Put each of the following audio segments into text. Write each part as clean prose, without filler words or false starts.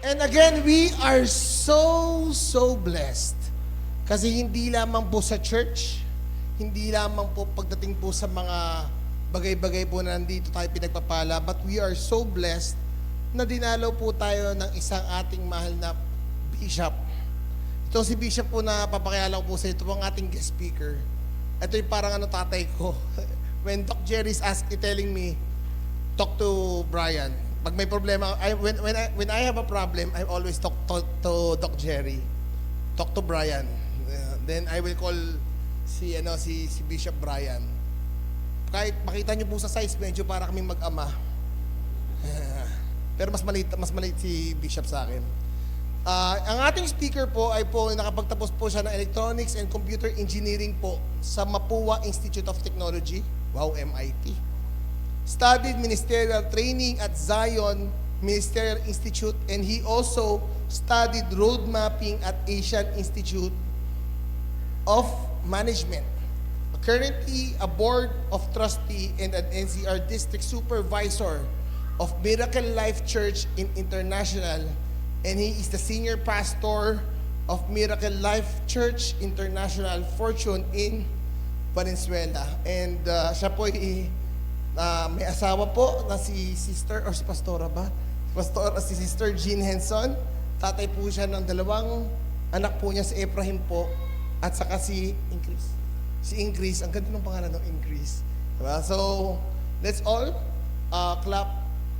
And again, we are so blessed. Kasi hindi lamang po sa church, hindi lamang po pagdating po sa mga bagay-bagay po na nandito tayo pinagpapala, but we are so blessed na dinalaw po tayo ng isang ating mahal na bishop. Ito si bishop po na papakilala ko po sa ito, ang ating guest speaker. Ito yung parang tatay ko. When Doc Jerry is telling me, talk to Brian. Pag may problema, when I have a problem, I always talk to Doc Jerry. Talk to Brian. Then I will call si Bishop Brian. Kahit makita niyo po sa size, medyo para kaming mag-ama. Pero mas maliit si Bishop sa akin. Ang ating speaker po ay nakapagtapos po siya ng Electronics and Computer Engineering po sa Mapua Institute of Technology. Wow, MIT. Studied ministerial training at Zion Ministerial Institute, and he also studied road mapping at Asian Institute of Management. Currently a board of trustee and an NCR district supervisor of Miracle Life Church in International, and he is the senior pastor of Miracle Life Church International Fortune in Valenzuela. And siya po may asawa po na si sister or si pastora ba? Si Sister Jean Henson. Tatay po siya ng 2 anak po niya, si Ephraim po at saka si Increase. Si Increase, ang ganda ng pangalan ng Increase. Diba? So, let's all clap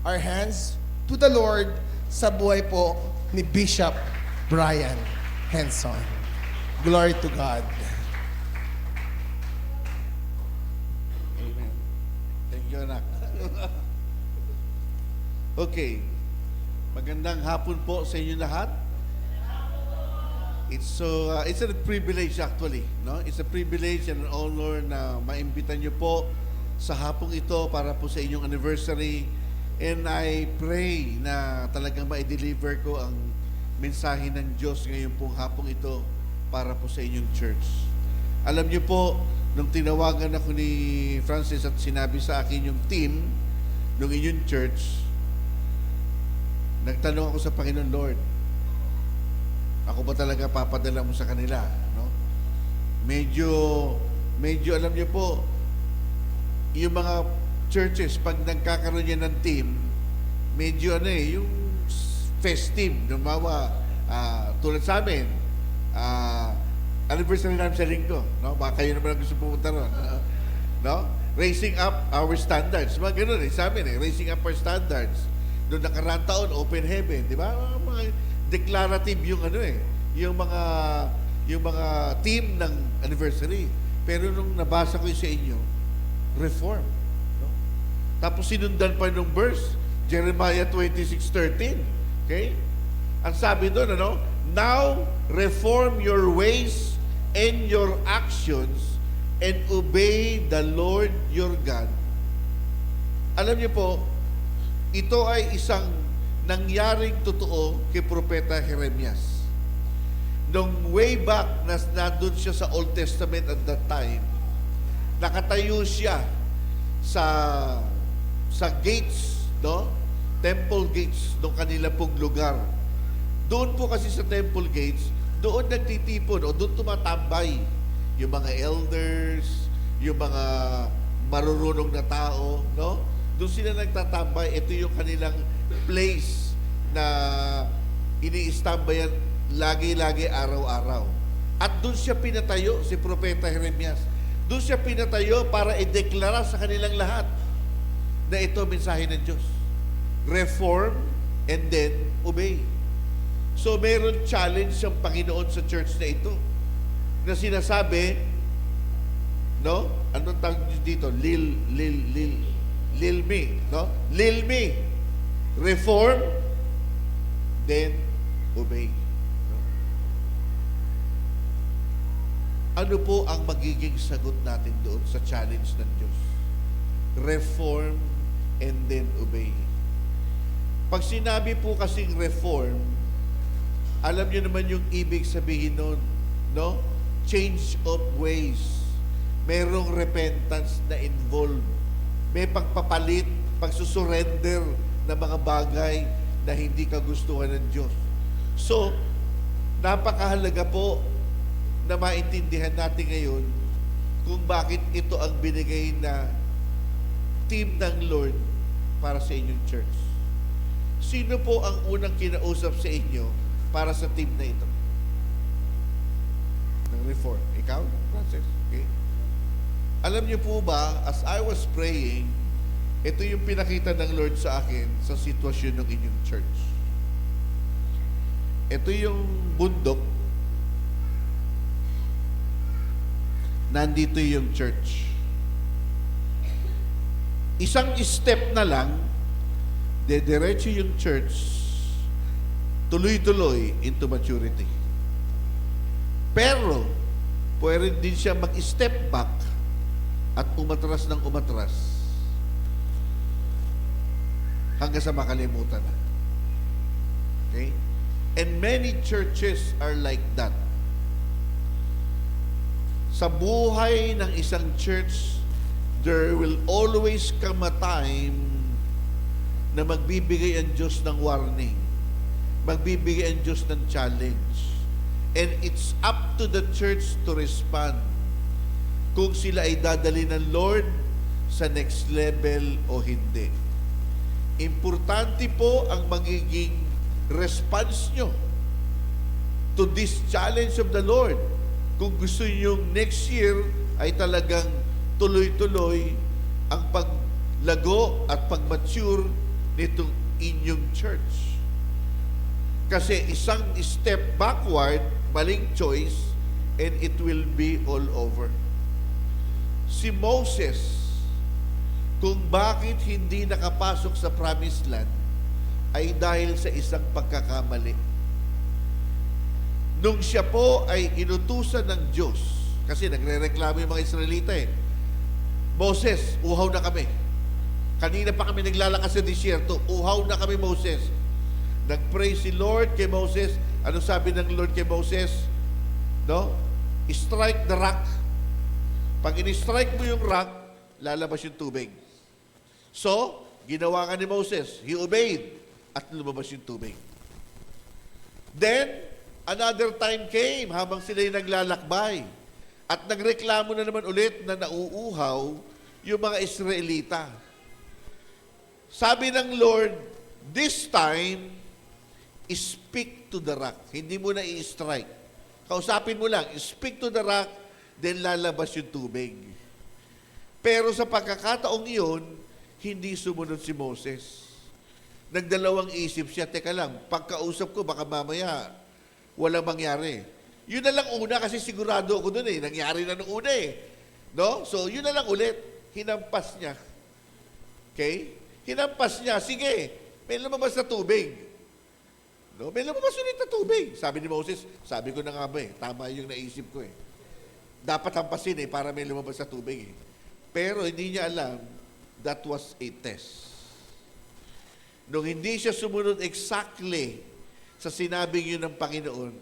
our hands to the Lord sa buhay po ni Bishop Brian Henson. Glory to God. Amen. Thank you, anak. Okay. Magandang hapon po sa inyo lahat. It's a privilege actually, no? It's a privilege and an honor na maimbitan niyo po sa hapong ito para po sa inyong anniversary. And I pray na talagang ma-deliver ko ang mensahe ng Diyos ngayon pong hapong ito para po sa inyong church. Alam niyo po, nung tinawagan ako ni Francis at sinabi sa akin yung team ng inyong church, nagtanong ako sa Panginoon, Lord, ako ba talaga papadala mo sa kanila? No? Medyo alam niyo po, yung mga churches, pag nagkakaroon yan ng team, medyo yung festive, tulad sa amin, anniversary namin sa linggo, no? Baka kayo naman ang gusto pumunta ron. No? Raising up our standards. Mga ganun sa amin raising up our standards. Noong nakaraan taon, open heaven, di ba? Mga declarative yung mga team ng anniversary. Pero nung nabasa ko sa inyo, reform. No? Tapos sinundan pa nung verse, Jeremiah 26:13. Okay? Ang sabi doon, now reform your ways and your actions and obey the Lord your God. Alam niyo po, ito ay isang nangyaring totoo kay Propeta Jeremias. Nung way back na nandun siya sa Old Testament at that time, nakatayo siya sa gates, no? Temple gates ng kanila pong lugar. Doon po kasi sa temple gates, doon nagtitipon o doon tumatambay yung mga elders, yung mga marurunong na tao, no? Doon sila nagtatambay. Ito yung kanilang place na ini-istambayan lagi-lagi, araw-araw. At doon siya pinatayo, si Propeta Jeremias. Doon siya pinatayo para ideklara sa kanilang lahat na ito mensahe ng Diyos. Reform and then obey. So meron challenge ang Panginoon sa church na ito na sinasabi, no? Anong tawag dito? Lil me, no? Lil me. Reform, then obey. No? Ano po ang magiging sagot natin doon sa challenge ng Diyos? Reform and then obey. Pag sinabi po kasing reform, alam niyo naman yung ibig sabihin noon, no? Change of ways. Merong repentance na involved. May pagpapalit, pagsusurrender ng mga bagay na hindi kagustuhan ng Diyos. So, napakahalaga po na maintindihan natin ngayon kung bakit ito ang binigay na team ng Lord para sa inyong church. Sino po ang unang kinausap sa inyo para sa team na ito? Ng Reform. Ikaw, Francis? Okay. Alam niyo po ba, as I was praying, ito yung pinakita ng Lord sa akin sa sitwasyon ng inyong church. Ito yung bundok. Nandito yung church. Isang step na lang, dediretso yung church, tuloy-tuloy into maturity. Pero, pwede din siya mag-step back at umatras ng umatras hanggang sa makalimutan na. Okay? And many churches are like that. Sa buhay ng isang church, there will always come a time na magbibigay ang Diyos ng warning. Magbibigay ang Diyos ng challenge. And it's up to the church to respond kung sila ay dadali ng Lord sa next level o hindi. Importante po ang magiging response nyo to this challenge of the Lord. Kung gusto nyo next year ay talagang tuloy-tuloy ang paglago at pag-mature nitong inyong church. Kasi isang step backward, maling choice, and it will be all over. Si Moses, kung bakit hindi nakapasok sa promised land, ay dahil sa isang pagkakamali. Nung siya po ay inutusan ng Diyos, kasi nagre-reklamo yung mga Israelita Moses, uhaw na kami. Kanina pa kami naglalakas sa disyerto, uhaw na kami, Moses. Nag-pray si Lord kay Moses. Ano sabi ng Lord kay Moses? No? Strike the rock. Pag in-strike mo yung rock, lalabas yung tubig. So, ginawa nga ni Moses. He obeyed. At lumabas yung tubig. Then, another time came habang sila'y naglalakbay. At nagreklamo na naman ulit na nauuhaw yung mga Israelita. Sabi ng Lord, this time, speak to the rock. Hindi mo na i-strike. Kausapin mo lang, speak to the rock, then lalabas yung tubig. Pero sa pagkakataong iyon, hindi sumunod si Moses. Nagdalawang isip siya, teka lang, pagkausap ko, baka mamaya, walang mangyari. Yun na lang una kasi sigurado ako dun nangyari na nung una No? So, yun na lang ulit. Hinampas niya. Okay? Hinampas niya, sige, may lumabas na tubig. No? May lumabas ulit na tubig. Sabi ni Moses, sabi ko na nga ba tama yung naisip ko Dapat hampasin para may lumabas na tubig Pero hindi niya alam, that was a test. Nung hindi siya sumunod exactly sa sinabing yun ng Panginoon,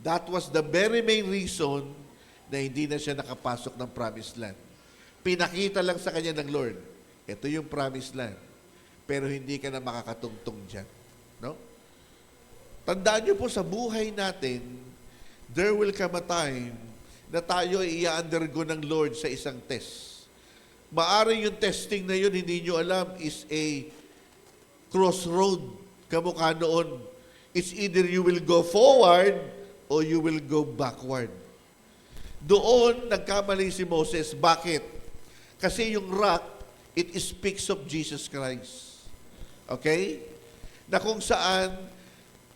that was the very main reason na hindi na siya nakapasok ng promised land. Pinakita lang sa kanya ng Lord, ito yung promised land, pero hindi ka na makakatungtong dyan. No? Tandaan niyo po sa buhay natin, there will come a time na tayo ay i-undergo ng Lord sa isang test. Maaring yung testing na yun, hindi nyo alam, is a crossroad kamukha noon. It's either you will go forward or you will go backward. Doon, nagkamali si Moses. Bakit? Kasi yung rock, it speaks of Jesus Christ. Okay? Na kung saan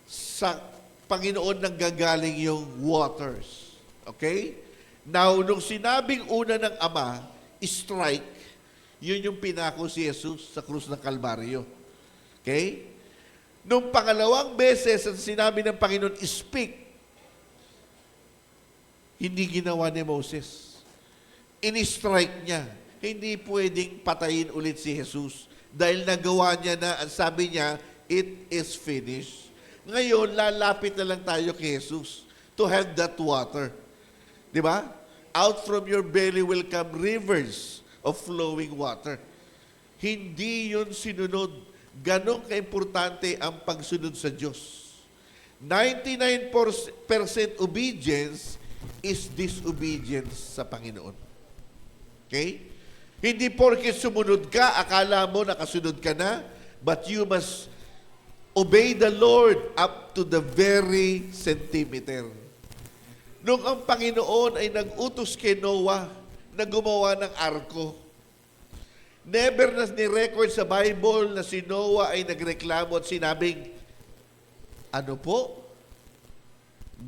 sa Panginoon nanggagaling yung waters. Okay? Now, nung sinabing una ng Ama, strike, yun yung pinako si Jesus sa krus ng Kalbaryo. Okay? Nung pangalawang beses ang sinabi ng Panginoon, speak, hindi ginawa ni Moses. In-strike niya. Hindi pwedeng patayin ulit si Jesus dahil nagawa niya na, ang sabi niya, it is finished. Ngayon, lalapit na lang tayo kay Jesus to have that water. Di ba? Out from your belly will come rivers of flowing water. Hindi yun sinunod Ganon kaimportante ang pagsunod sa Diyos. 99% obedience is disobedience sa Panginoon. Okay? Hindi porket sumunod ka, akala mo nakasunod ka na, but you must obey the Lord up to the very centimeter. Nung ang Panginoon ay nag-utos kay Noah na gumawa ng arko, never na ni-record sa Bible na si Noah ay nagreklamo at sinabing, ano po?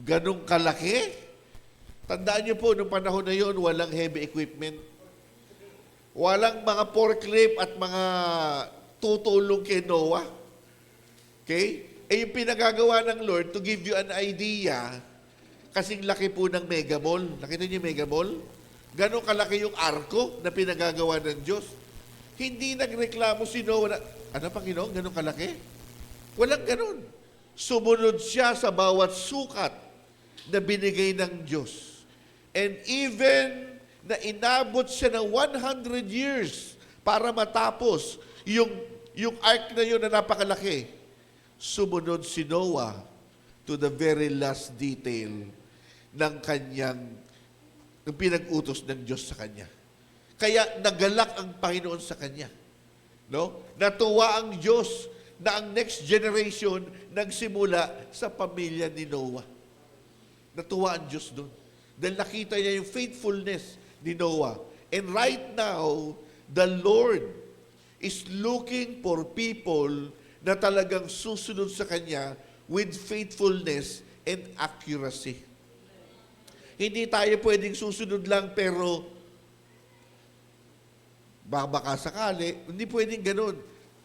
Ganong kalaki? Tandaan niyo po, nung panahon na yon, walang heavy equipment. Walang mga forklift at mga tutulong kay Noah. Okay? Eh yung pinagagawa ng Lord, to give you an idea, kasing laki po ng mega mall. Nakita niyo yung mega mall? Ganong kalaki yung arko na pinagagawa ng Diyos. Hindi nagreklamo si Noah na, ano Panginoon, ganong kalaki? Walang ganon. Sumunod siya sa bawat sukat na binigay ng Diyos. And even na inabot siya ng 100 years para matapos yung ark na yun na napakalaki, sumunod si Noah to the very last detail ng ng pinag-utos ng Diyos sa kanya. Kaya nagalak ang Panginoon sa kanya. No? Natuwa ang Diyos na ang next generation nagsimula sa pamilya ni Noah. Natuwa ang Diyos doon. Dahil nakita niya yung faithfulness ni Noah. And right now, the Lord is looking for people na talagang susunod sa Kanya with faithfulness and accuracy. Hindi tayo pwedeng susunod lang pero baka sakali. Hindi pwedeng ganun.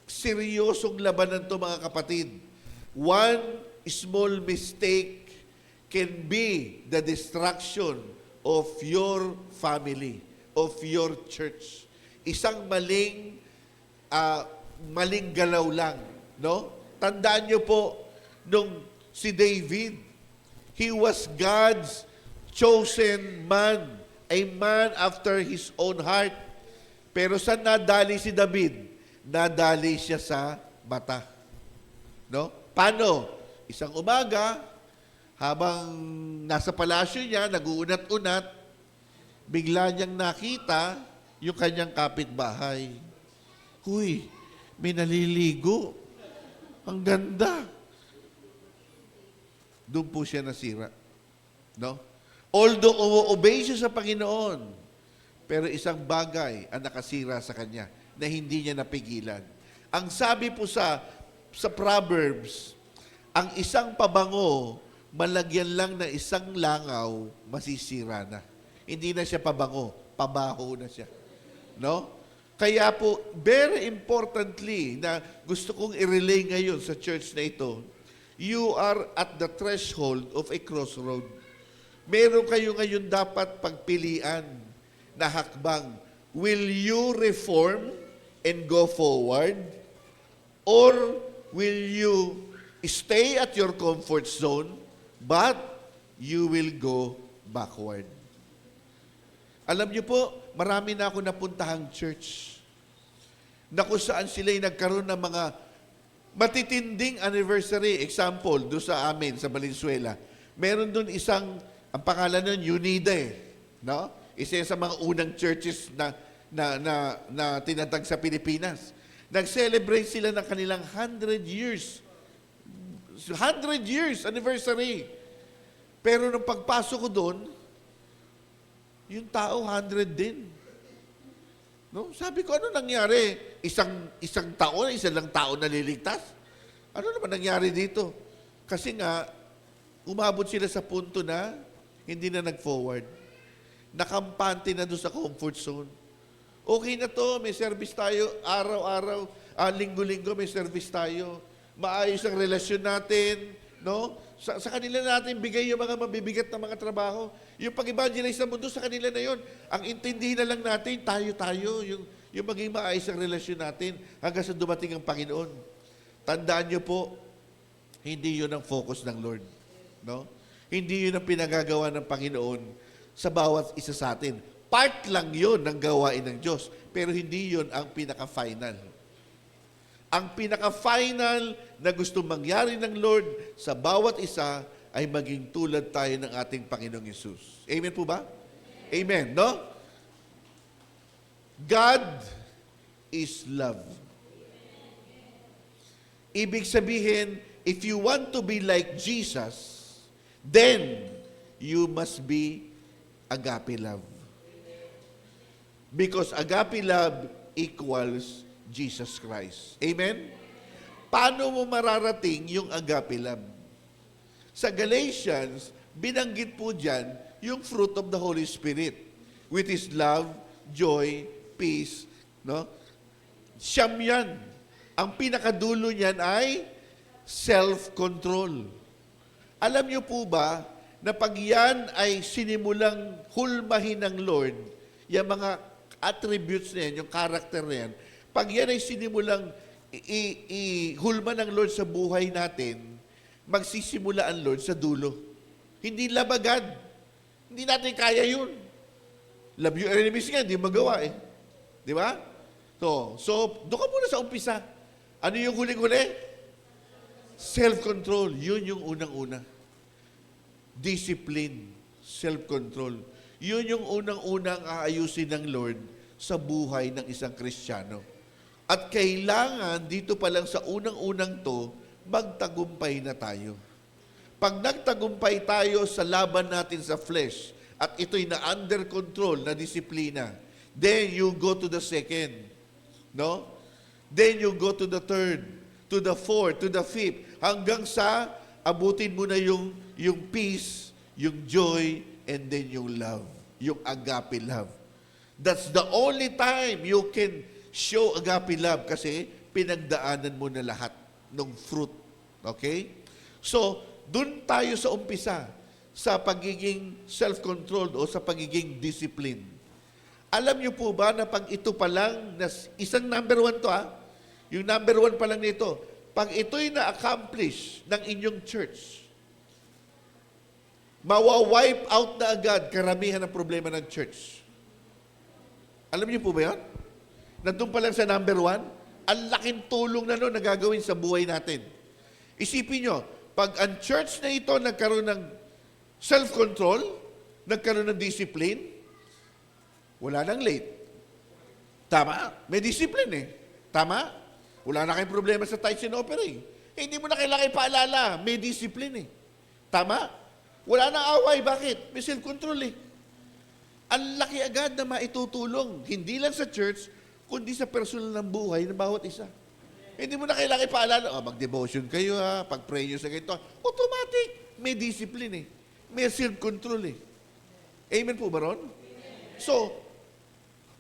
Seryosong labanan to mga kapatid. One small mistake can be the destruction of your family, of your church. Isang maling galaw lang, no? Tandaan niyo po nung si David, he was God's chosen man, a man after his own heart. Pero saan nadali si David? Nadali siya sa mata. No? Paano? Isang umaga, habang nasa palasyo niya, nag-uunat-unat, bigla niyang nakita yung kanyang kapitbahay. Huy, may naliligo. Ang ganda. Doon po siya nasira. No? Although obey siya sa Panginoon, pero isang bagay ang nakasira sa kanya na hindi niya napigilan. Ang sabi po sa Proverbs, ang isang pabango, malagyan lang na isang langaw, masisira na. Hindi na siya pabango, pabaho na siya. No? Kaya po, very importantly, na gusto kong i-relay ngayon sa church na ito, you are at the threshold of a crossroad. Meron kayo ngayon dapat pagpilian na hakbang. Will you reform and go forward? Or will you stay at your comfort zone, but you will go backward? Alam niyo po, marami na ako napuntahang church na kung saan sila'y nagkaroon ng mga matitinding anniversary. Example, doon sa amin, sa Valenzuela. Meron doon isang, ang pangalan nun, Unida. No? Isa sa mga unang churches na tinatag sa Pilipinas. Nag-celebrate sila ng kanilang 100 years. 100 years anniversary. Pero nung pagpasok ko doon, yung tao 100 din. No? Sabi ko, ano nangyari? Isang taon, isa lang tao naliligtas? Ano naman nangyari dito? Kasi nga, umabot sila sa punto na hindi na nag-forward. Nakampante na doon sa comfort zone. Okay na to, may service tayo araw-araw, linggo-linggo may service tayo. Maayos ang relasyon natin, no? Sa kanila natin bigay yung mga mabibigat na mga trabaho. Yung pag-evangelize sa mundo, sa kanila na yon. Ang intindihin na lang natin, tayo, yung maging maayos ang relasyon natin hanggang sa dumating ang Panginoon. Tandaan niyo po, hindi yun ang focus ng Lord. No? Hindi yun ang pinagagawa ng Panginoon sa bawat isa sa atin. Part lang yun ng gawain ng Diyos, pero hindi yun ang pinaka-final. ang pinaka-final na gusto mangyari ng Lord sa bawat isa ay maging tulad tayo ng ating Panginoong Yesus. Amen po ba? Amen, no? God is love. Ibig sabihin, if you want to be like Jesus, then you must be agape love. Because agape love equals Jesus Christ. Amen? Paano mo mararating yung agape love? Sa Galatians, binanggit po dyan yung fruit of the Holy Spirit, which is love, joy, peace, no? Siyam yan. Ang pinakadulo niyan ay self-control. Alam niyo po ba na pag yan ay sinimulang hulmahin ng Lord, yung mga attributes na yan, yung character na yan, pag yan ay sinimulang ihulma ng Lord sa buhay natin, magsisimula ang Lord sa dulo. Hindi labagad. Hindi natin kaya yun. Love your enemies nga, hindi magawa eh. Di ba? So doon ka muna sa umpisa. Ano yung huling-huli? Self-control. Yun yung unang-una. Discipline. Self-control. Yun yung unang-unang aayusin ng Lord sa buhay ng isang Kristiyano. At kailangan, dito pa lang sa unang-unang to, magtagumpay na tayo. Pag nagtagumpay tayo sa laban natin sa flesh, at ito'y na under control, na disiplina, then you go to the second. No? Then you go to the third, to the fourth, to the fifth, hanggang sa abutin mo na yung peace, yung joy, and then yung love, yung agape love. That's the only time you can show agape love kasi pinagdaanan mo na lahat ng fruit. Okay? So, dun tayo sa umpisa, sa pagiging self-controlled o sa pagiging discipline. Alam niyo po ba na pag ito pa lang, isang number 1 to yung number 1 pa lang nito, pag ito'y na-accomplish ng inyong church, mawa-wipe out na agad karamihan ng problema ng church. Alam niyo po ba yan? Nandun pa lang sa number 1, ang laking tulong na nun na gagawin sa buhay natin. Isipin nyo, pag ang church na ito nagkaroon ng self-control, nagkaroon ng discipline, wala nang late. Tama? May discipline eh. Tama? Wala na kayong problema sa tithes and offering. Hindi mo na kailangan ipaalala. May discipline eh. Tama? Wala nang away. Bakit? May self-control eh. Ang laki agad na maitutulong. Hindi lang sa church, kundi sa personal ng buhay ng bawat isa. Hindi mo na kailangan ipaalala, mag-devotion kayo pag-pray nyo sa ganito. Automatic. May discipline eh. May self-control eh. Amen po ba ron? So,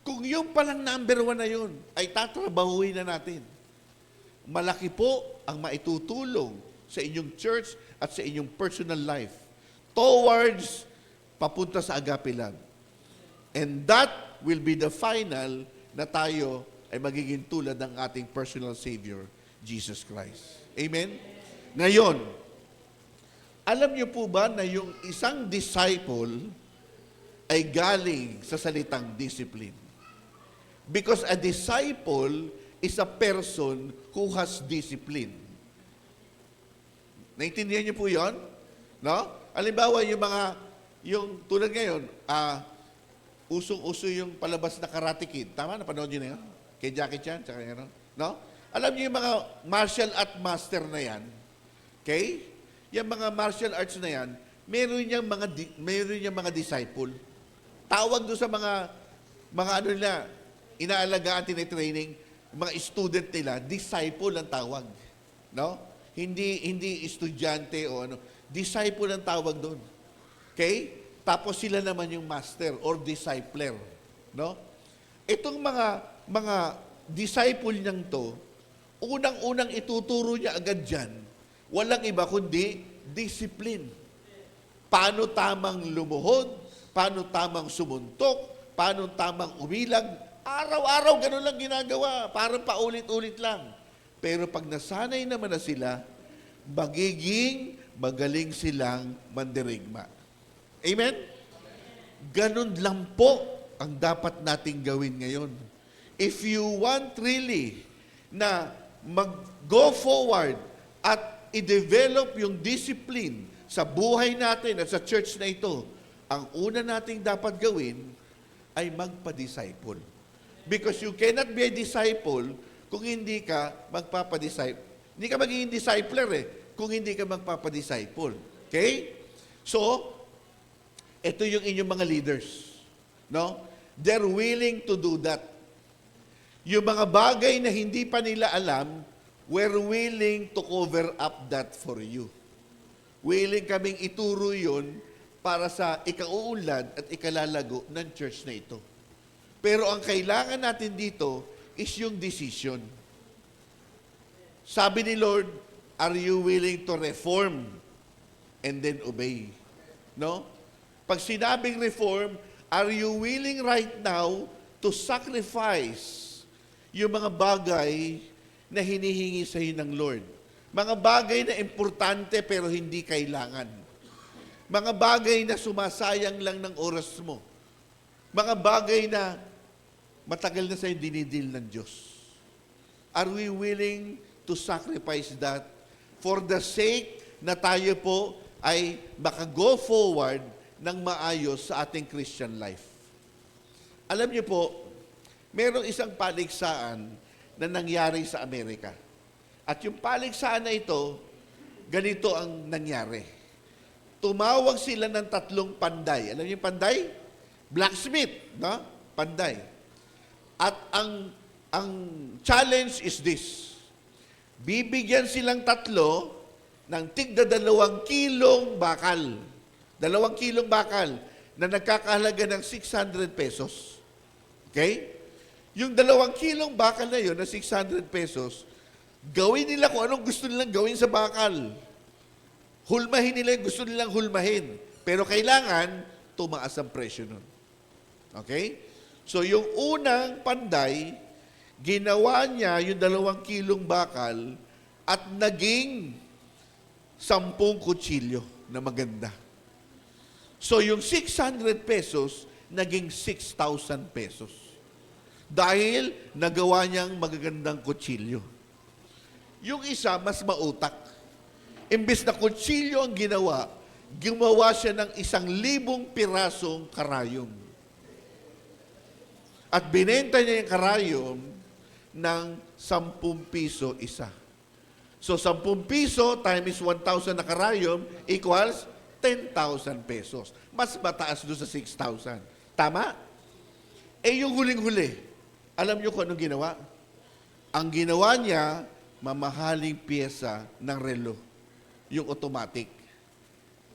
kung yung palang number 1 na yun, ay tatrabahuin na natin. Malaki po ang maitutulong sa inyong church at sa inyong personal life towards papunta sa agape love. And that will be the final na tayo ay magiging tulad ng ating personal Savior, Jesus Christ. Amen? Ngayon, alam niyo po ba na yung isang disciple ay galing sa salitang discipline? Because a disciple is a person who has discipline. Naintindihan niyo po yon? No? Halimbawa, yung tulad ngayon, usong-uso yung palabas na Karate Kid. Tama? Napanood niyo na yun? Kay Jackie Chan, tsaka yun, no? Alam niyo yung mga martial art master na yan, okay? Yung mga martial arts na yan, meron niyang mga disciple. Tawag doon sa mga ano nila, inaalagaan, tinitraining, mga student nila, disciple ang tawag. No? Hindi estudyante o ano. Disciple ang tawag doon. Okay? Tapos sila naman yung master or discipler. No? Itong mga disciple niyang to, unang-unang ituturo niya agad dyan, walang iba kundi discipline. Paano tamang lumuhod, paano tamang sumuntok, paano tamang umilag. Araw-araw ganun lang ginagawa, parang paulit-ulit lang. Pero pag nasanay naman na sila, magiging magaling silang mandirigma. Amen? Ganun lang po ang dapat nating gawin ngayon. If you want really na mag-go forward at i-develop yung discipline sa buhay natin at sa church na ito, ang una nating dapat gawin ay magpa-disciple. Because you cannot be a disciple kung hindi ka magpapa-disciple. Hindi ka magiging discipler kung hindi ka magpapa-disciple. Okay? So, ito yung inyong mga leaders. No? They're willing to do that. Yung mga bagay na hindi pa nila alam, we're willing to cover up that for you. Willing kaming ituro yun para sa ikauunlad at ikalalago ng church na ito. Pero ang kailangan natin dito is yung decision. Sabi ni Lord, are you willing to reform and then obey? No? Pag sinabing reform, are you willing right now to sacrifice yung mga bagay na hinihingi sa iyo ng Lord? Mga bagay na importante pero hindi kailangan. Mga bagay na sumasayang lang ng oras mo. Mga bagay na matagal na sa'yo dinidil ng Diyos. Are we willing to sacrifice that for the sake na tayo po ay maka-go forward ng maayos sa ating Christian life? Alam niyo po, merong isang paliksaan na nangyari sa Amerika. At yung paliksaan na ito, ganito ang nangyari. Tumawag sila ng 3 panday. Alam niyo yung panday? Blacksmith, no? Panday. At ang challenge is this. Bibigyan silang 3 ng tigda 2 kilong bakal. 2 kilong bakal na nagkakahalaga ng 600 pesos. Okay? Yung 2 kilong bakal na yun, na 600 pesos, gawin nila kung anong gusto nilang gawin sa bakal. Hulmahin nila yung gusto nilang hulmahin. Pero kailangan, tumaas ang presyo nun. Okay? So, yung unang panday, ginawa niya yung 2 kilong bakal at naging 10 kutsilyo na maganda. So, yung 600 pesos, naging 6,000 pesos. Dahil nagawa niyang magagandang kutsilyo. Yung isa, mas mautak. Imbes na kutsilyo ang ginawa, gumawa siya ng 1,000 pirasong karayom. At binenta niya yung karayom ng 10 piso isa. So, 10 piso times 1,000 na karayom equals 10,000 pesos. Mas mataas doon sa 6,000. Tama? Eh, yung huling-huli, alam niyo kung anong ginawa? Ang ginawa niya, mamahaling pyesa ng relo. Yung automatic.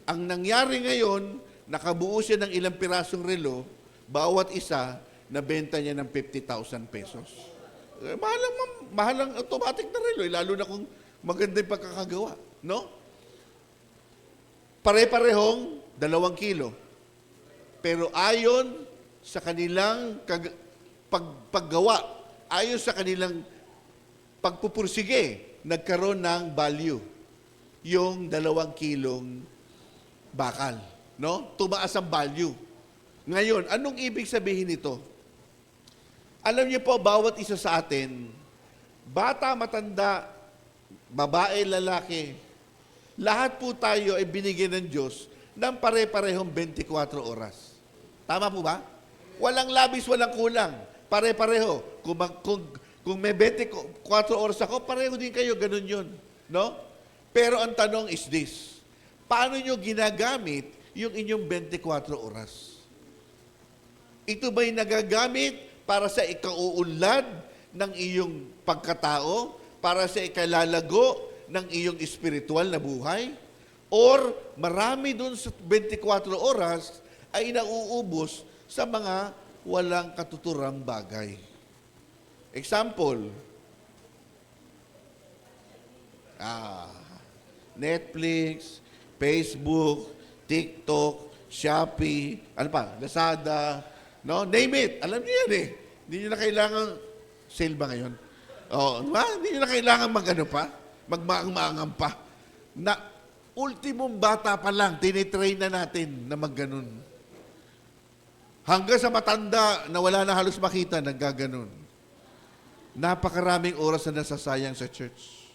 Ang nangyari ngayon, nakabuo siya ng ilang pirasong relo, bawat isa, nabenta niya ng 50,000 pesos. Mahalang automatic na relo, lalo na kung maganda yung pagkakagawa. No? Pare-parehong 2 kilo. Pero ayon sa kanilang paggawa, ayon sa kanilang pagpupursige, nagkaroon ng value. Yung 2 kilong bakal. No? Tumaas ang value. Ngayon, anong ibig sabihin nito? Alam niyo po, bawat isa sa atin, bata, matanda, babae, lalaki, lahat po tayo ay binigyan ng Diyos ng pare-parehong 24 oras. Tama po ba? Walang labis, walang kulang. Pare-pareho. Kung may 24 oras ako, pareho din kayo, ganun yun. No? Pero ang tanong is this, paano nyo ginagamit yung inyong 24 oras? Ito ba'y nagagamit para sa ikauunlad ng iyong pagkatao, para sa ikalalago ng iyong espiritual na buhay? Or marami dun sa 24 oras ay nauubos sa mga walang katuturang bagay. Example, Netflix, Facebook, TikTok, Shopee, Lazada, no? Name it. Alam niyo yan eh. Hindi niyo na kailangan, sale ba ngayon? Hindi niyo na kailangan magmaang-maangan pa. Na, ultimong bata pa lang, tinitrain na natin na magganon. Hanggang sa matanda na wala na halos makita, naggaganon. Napakaraming oras na nasasayang sa church.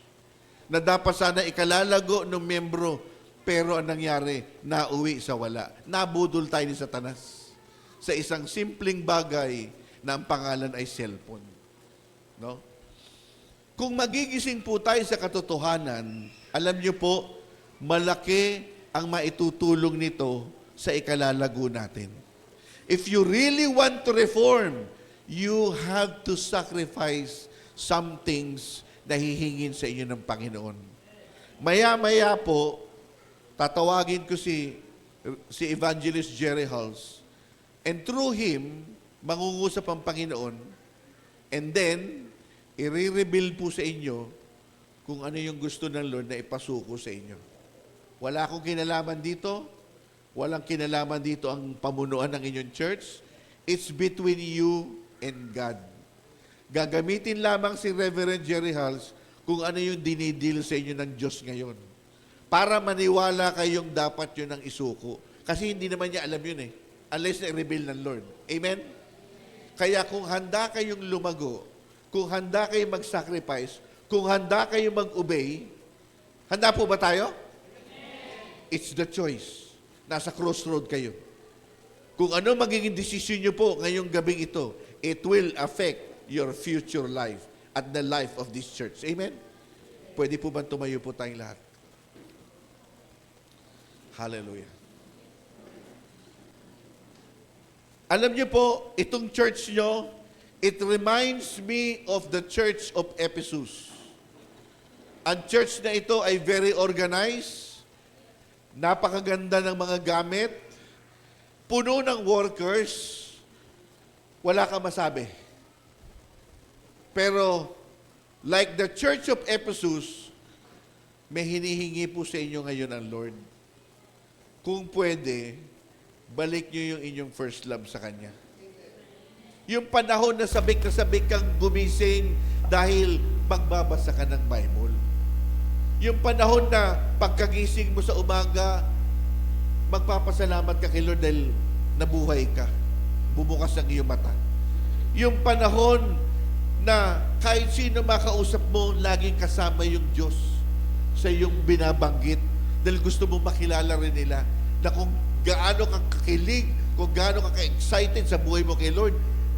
Na dapat sana ikalalago ng membro, pero ang nangyari, nauwi sa wala. Nabudol tayo ni Satanas sa isang simpleng bagay na ang pangalan ay cellphone. No? Kung magigising po tayo sa katotohanan, alam niyo po, malaki ang maitutulong nito sa ikalalago natin. If you really want to reform, you have to sacrifice some things na hihingin sa inyo ng Panginoon. Maya-maya po, tatawagin ko si Evangelist Jerry Halls, and through him, mangungusap ang Panginoon, and then, i-reveal po sa inyo kung ano yung gusto ng Lord na ipasuko sa inyo. Wala akong kinalaman dito, walang kinalaman dito ang pamunuan ng inyong church. It's between you and God. Gagamitin lamang si Reverend Jerry Halls kung ano yung dinidil sa inyo ng Diyos ngayon. Para maniwala kayong dapat yun ang isuko. Kasi hindi naman niya alam yun unless na-reveal ng Lord. Amen? Kaya kung handa kayong lumago, kung handa kayong mag-sacrifice, kung handa kayong mag-obey, handa po ba tayo? It's the choice. Nasa crossroad kayo. Kung ano magiging desisyon nyo po ngayong gabing ito, it will affect your future life at the life of this church. Amen? Pwede po ba tumayo po tayong lahat? Hallelujah. Alam niyo po, itong church nyo, it reminds me of the church of Ephesus. Ang church na ito ay very organized, napakaganda ng mga gamit, puno ng workers, wala kang masabi. Pero, like the church of Ephesus, may hinihingi po sa inyo ngayon ang Lord. Kung pwede, balik nyo yung inyong first love sa Kanya. Yung panahon na sabik kang gumising dahil magbabasa ka ng Bible. Yung panahon na pagkagising mo sa umaga, magpapasalamat ka kay Lord dahil nabuhay ka. Bumukas ang iyong mata. Yung panahon na kahit sino makausap mo, laging kasama yung Diyos sa iyong binabanggit dahil gusto mo makilala rin nila na kung gaano kang kakilig, kung gaano ka ka-excited sa buhay mo kay Lord,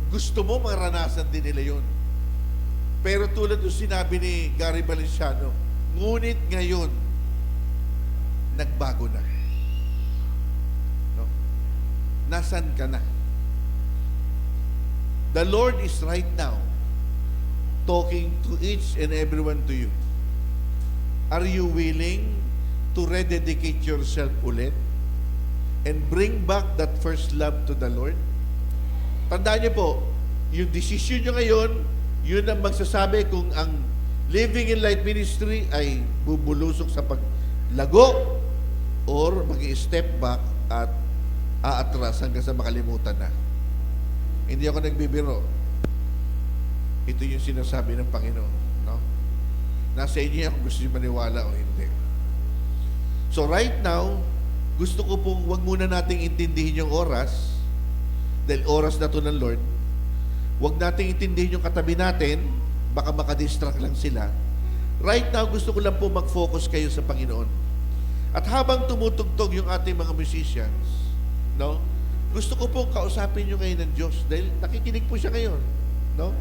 gusto mo maranasan din nila yun. Pero tulad ng sinabi ni Gary Valenciano, ngunit ngayon, nagbago na. No? Nasaan ka na? The Lord is right now talking to each and everyone to you. Are you willing to rededicate yourself ulit and bring back that first love to the Lord? Tandaan niyo po, yung decision niyo ngayon, yun ang magsasabi kung ang Living in Light Ministry ay bubulusok sa paglago or mag-i-step back at aatras hanggang sa makalimutan na. Hindi ako nagbibiro. Ito yung sinasabi ng Panginoon. No? Nasa inyo kung gusto niyo maniwala o hindi. So right now, gusto ko pong wag muna nating intindihin yung oras, dahil oras na to ng Lord. Wag nating intindihin yung katabi natin, baka makadistract lang sila. Right now, gusto ko lang po mag-focus kayo sa Panginoon. At habang tumutugtog yung ating mga musicians, no? Gusto ko pong kausapin nyo ngayon ng Diyos dahil nakikinig po siya ngayon. No?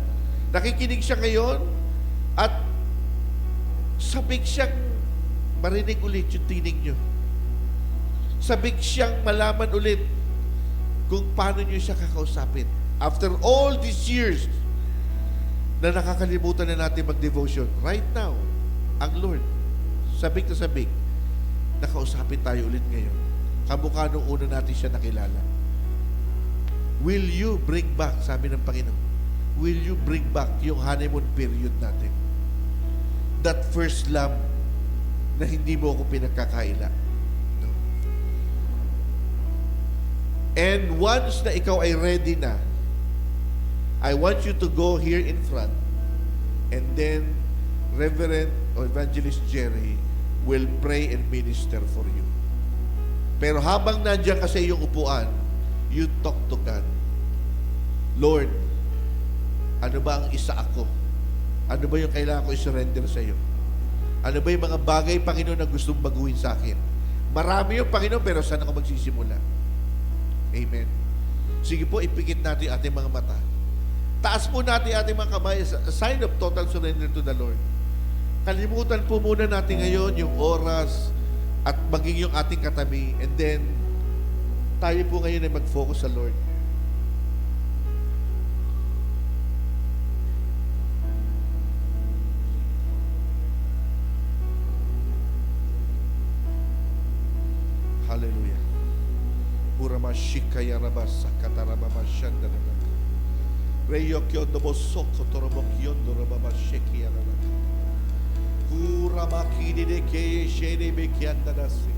Nakikinig siya ngayon at sabik siyang marinig ulit yung tinig nyo. Sabik siyang malaman ulit kung paano nyo siya kakausapin. After all these years na nakakalimutan na natin mag-devotion, right now, ang Lord, sabik na sabik, nakausapin tayo ulit ngayon. Kamukha nung una natin siya nakilala. Will you bring back, sabi ng Panginoon, will you bring back yung honeymoon period natin? That first love na hindi mo ako pinagkakaila. No? And once na ikaw ay ready na, I want you to go here in front and then Reverend or Evangelist Jerry will pray and minister for you. Pero habang nandiyan ka sa iyong upuan, you talk to God. Lord, ano ba ang isa ako Ano ba yung kailangan ko i-surrender sa iyo? Ano ba yung mga bagay, Panginoon, na gustong baguhin sa akin? Marami yung Panginoon, pero saan ako magsisimula? Amen. Sige po, ipikit natin ating mga mata. Taas po natin ating mga kamay as a sign of total surrender to the Lord. Kalimutan po muna natin ngayon yung oras at maging yung ating katabi. And then, tayo po ngayon ay mag-focus sa Lord. Hallelujah. Uramashika yarabasa katarabamashanda na. Reyo kyondo bosoko torobo kyondo rabamasheki yarabaka. Uramakini de ke shede bekianda nasi.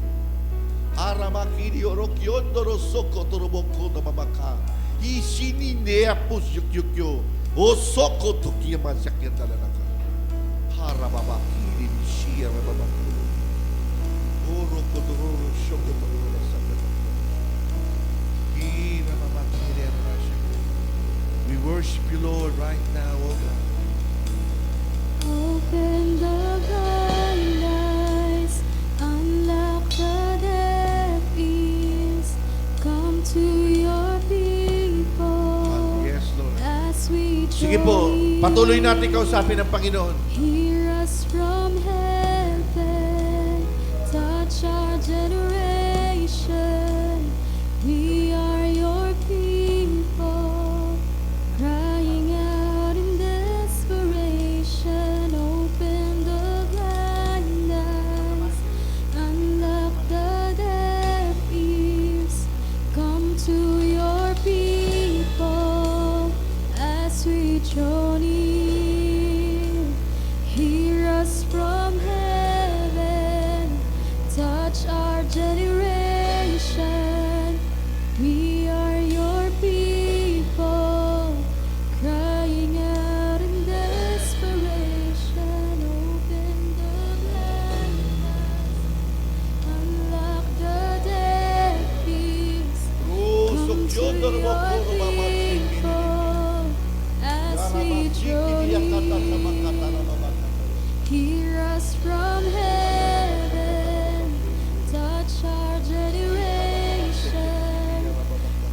Aramakini orokyondo rosoko torobo kondo mamaka. Ishini ne apus yukyukyo. Osoko tokiyama shakyanda naka. Harababakini shia rabamaka. Orokodoro shokotoro sakata. Kira mamakini arasha. We worship you, Lord, right now, oh God. Open the blind eyes, unlock the deaf ears, come to your people Yes, Lord. as we Sige po, join. patuloy natin kausapin ng Panginoon. Hear us from heaven, touch our generation. We are your people, crying out in desperation. Open the blind eyes, unlock the deaf ears. Come to your people as we draw near. Hear us from heaven, touch our generation. We are your people, crying out in desperation. Open the blind eyes, unlock the deaf ears. Come to your people as we draw near. Hear us from heaven, touch our generation.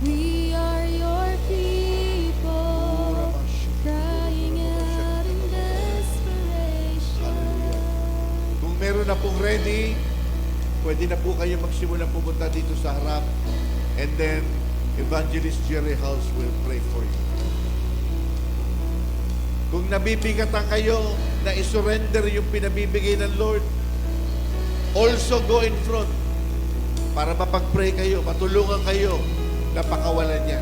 We are your people, crying out in desperation. Kung meron na pong ready, pwede na po kayo magsimula pumunta dito sa harap. And then, Evangelist Jerry House will pray for you. Kung nabibigatan kayo na isurrender yung pinabibigay ng Lord, also go in front para mapag-pray kayo, matulungan kayo na pakawalan niya.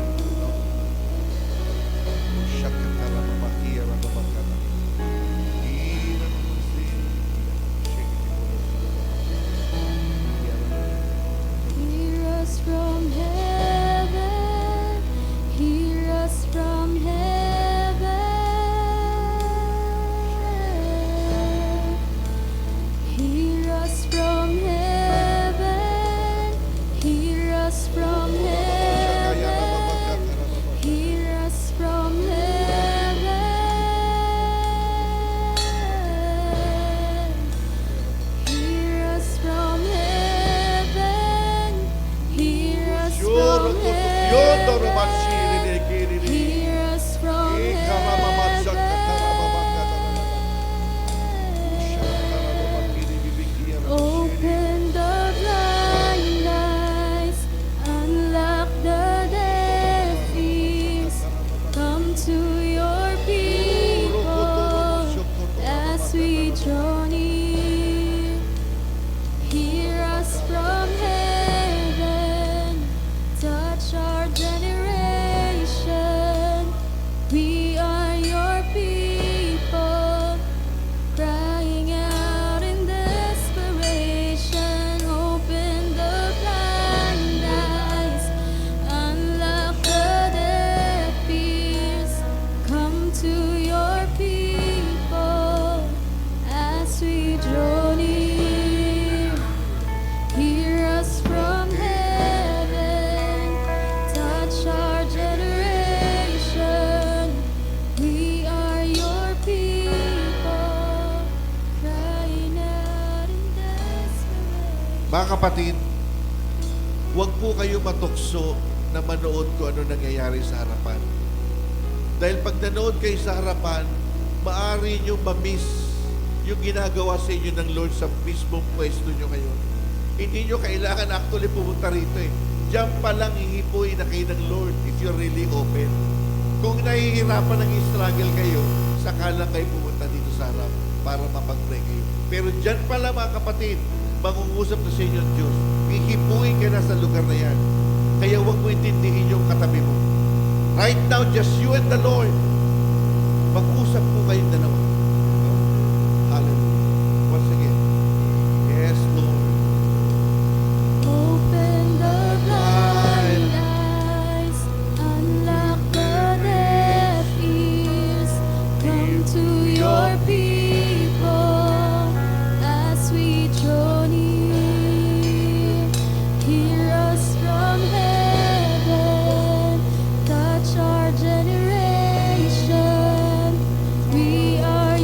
Hear us from heaven, hear us from heaven. Hear us from heaven, hear us from heaven. Hear us from heaven. Hear us from heaven. Hear us from heaven. Hear us from heaven. Open the blind eyes, unlock the deaf ears. Come to your people as we draw near. Hear us from heaven, touch our generation. We are your people, crying out in desperation. Open the blind eyes, unlock the deaf ears. Come to your people as we draw near. Hear us from heaven, touch our generation. We are your people, Mga kapatid, huwag po kayo matukso na manood kung ano nangyayari sa harapan. Dahil pag nanood kayo sa harapan, maaari nyo ma-miss yung ginagawa sa inyo ng Lord sa mismong pwesto nyo ngayon. Hindi nyo kailangan actually pumunta rito eh. Diyan pa lang hihipuin na kayo ng Lord if you're really open. Kung nahihirapan ng struggle kayo, saka lang kayo pumunta dito sa harap para mapag-pray kayo. Pero diyan pa lang mga kapatid, mangungusap na sa inyo ng Diyos. Hihipuin ka na sa lugar na yan. Kaya huwag mo intindihin yung katabi mo. Right now, just you and the Lord. Mag-usap po kayong dalawa. Hallelujah. Once again. Yes, Lord. Open the blind eyes, unlock the deaf ears. Come to your people as we draw near. Hear us from heaven, touch our generation. We are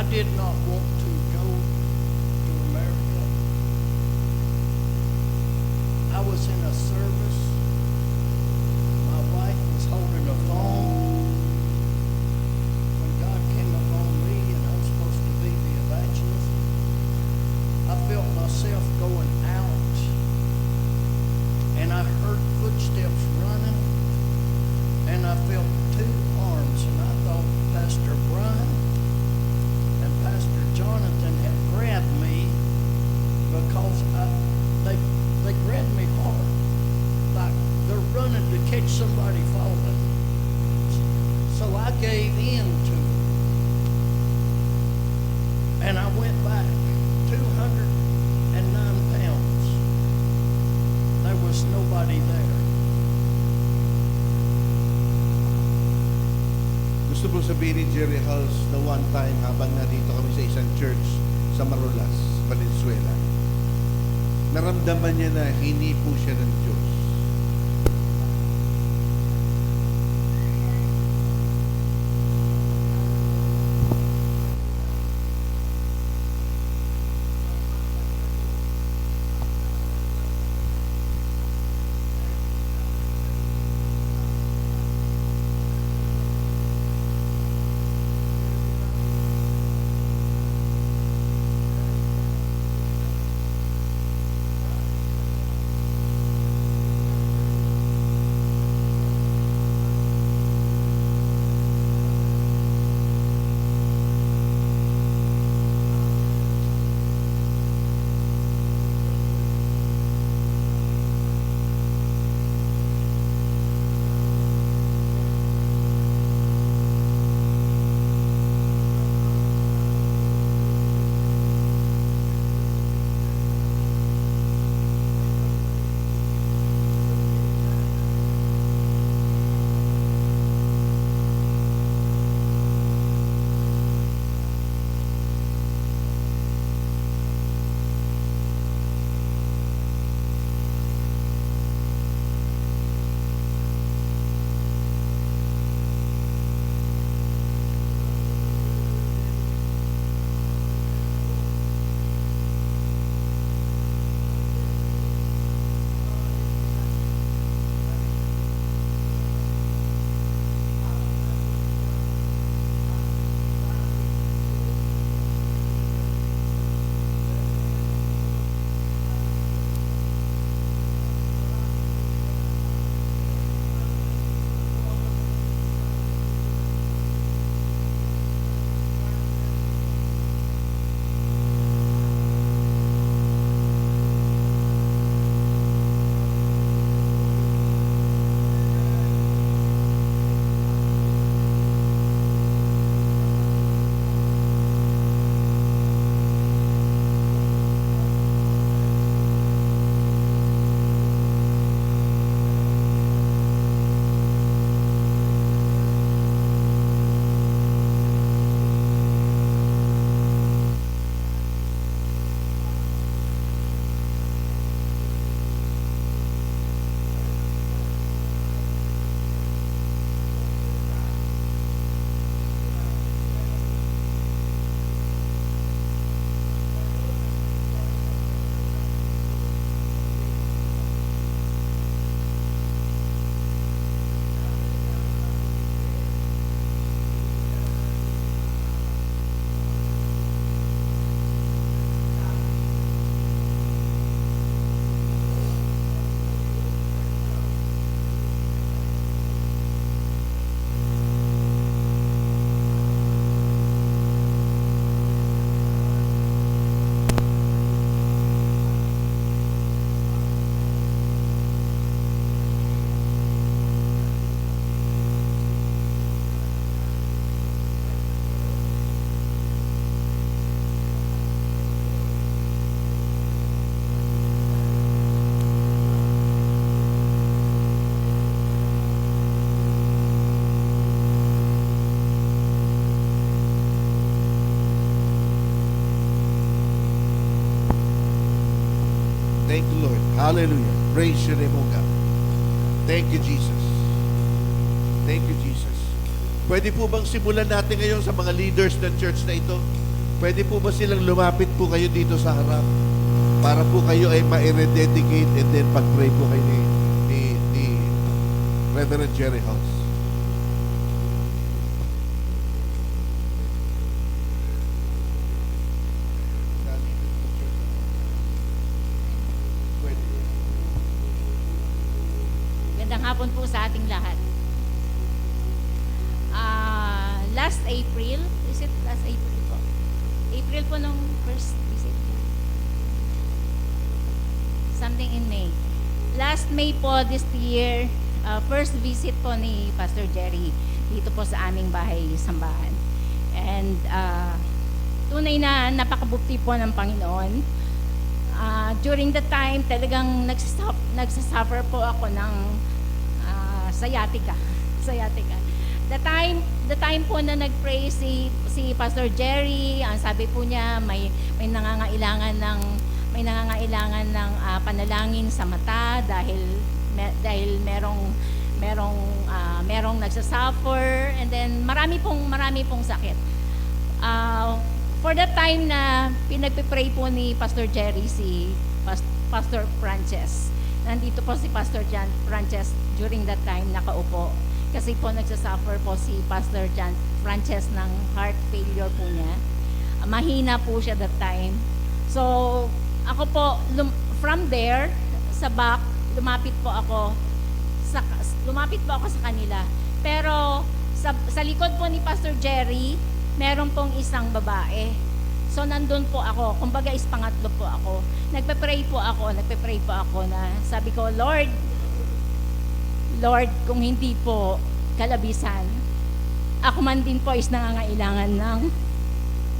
I did not want to go to America. I was in a service. My wife was holding a phone when God came upon me and I was supposed to be the evangelist. I felt myself going out and I heard footsteps running and I felt two arms and I thought Pastor Brian and Pastor Jonathan had grabbed me because they grabbed me hard, like they're running to catch somebody falling. So I gave in to it, and I went back 209 pounds. There was nobody there. Gusto mo sabihin ni Jerry Halls na one time habang nandito kami sa isang church sa Marulas, Valenzuela, naramdaman niya na hindi po siya ng Diyos. Thank you, Lord. Hallelujah. Praise your name, O God. Thank you, Jesus. Thank you, Jesus. Pwede po bang simulan natin ngayon sa mga leaders ng church na ito? pwede po ba silang lumapit po kayo dito sa harap para po kayo ay ma-rededicate and then pag-pray po kayo ni Reverend Jerry House? Pwede. Gandang hapon po sa ating lahat. Last April, is it last April po? April po nung first visit. Something in May. Last May po this year, first visit po ni Pastor Jerry dito po sa aming bahay, sambahan. And tunay na napakabuti po ng Panginoon. During the time, talagang nagsasuffer po ako ng sciatica. The time po na nag-pray si Pastor Jerry, ang sabi po niya may nangangailangan ng panalangin sa mata dahil merong nagsasuffer, and then marami pong sakit. For the time na pinagpe-pray po ni Pastor Jerry si Pastor Frances, nandito po si Pastor John Frances during that time nakaupo. Kasi po nagsasuffer po si Pastor John Frances ng heart failure po niya. Mahina po siya that time. So, ako po, from there, sa back, lumapit po ako sa kanila. Pero, sa likod po ni Pastor Jerry, meron pong isang babae. So, nandun po ako. Kumbaga, pangatlo po ako. Nagpe-pray po ako na sabi ko, Lord, kung hindi po kalabisan, ako man din po is nangangailangan ng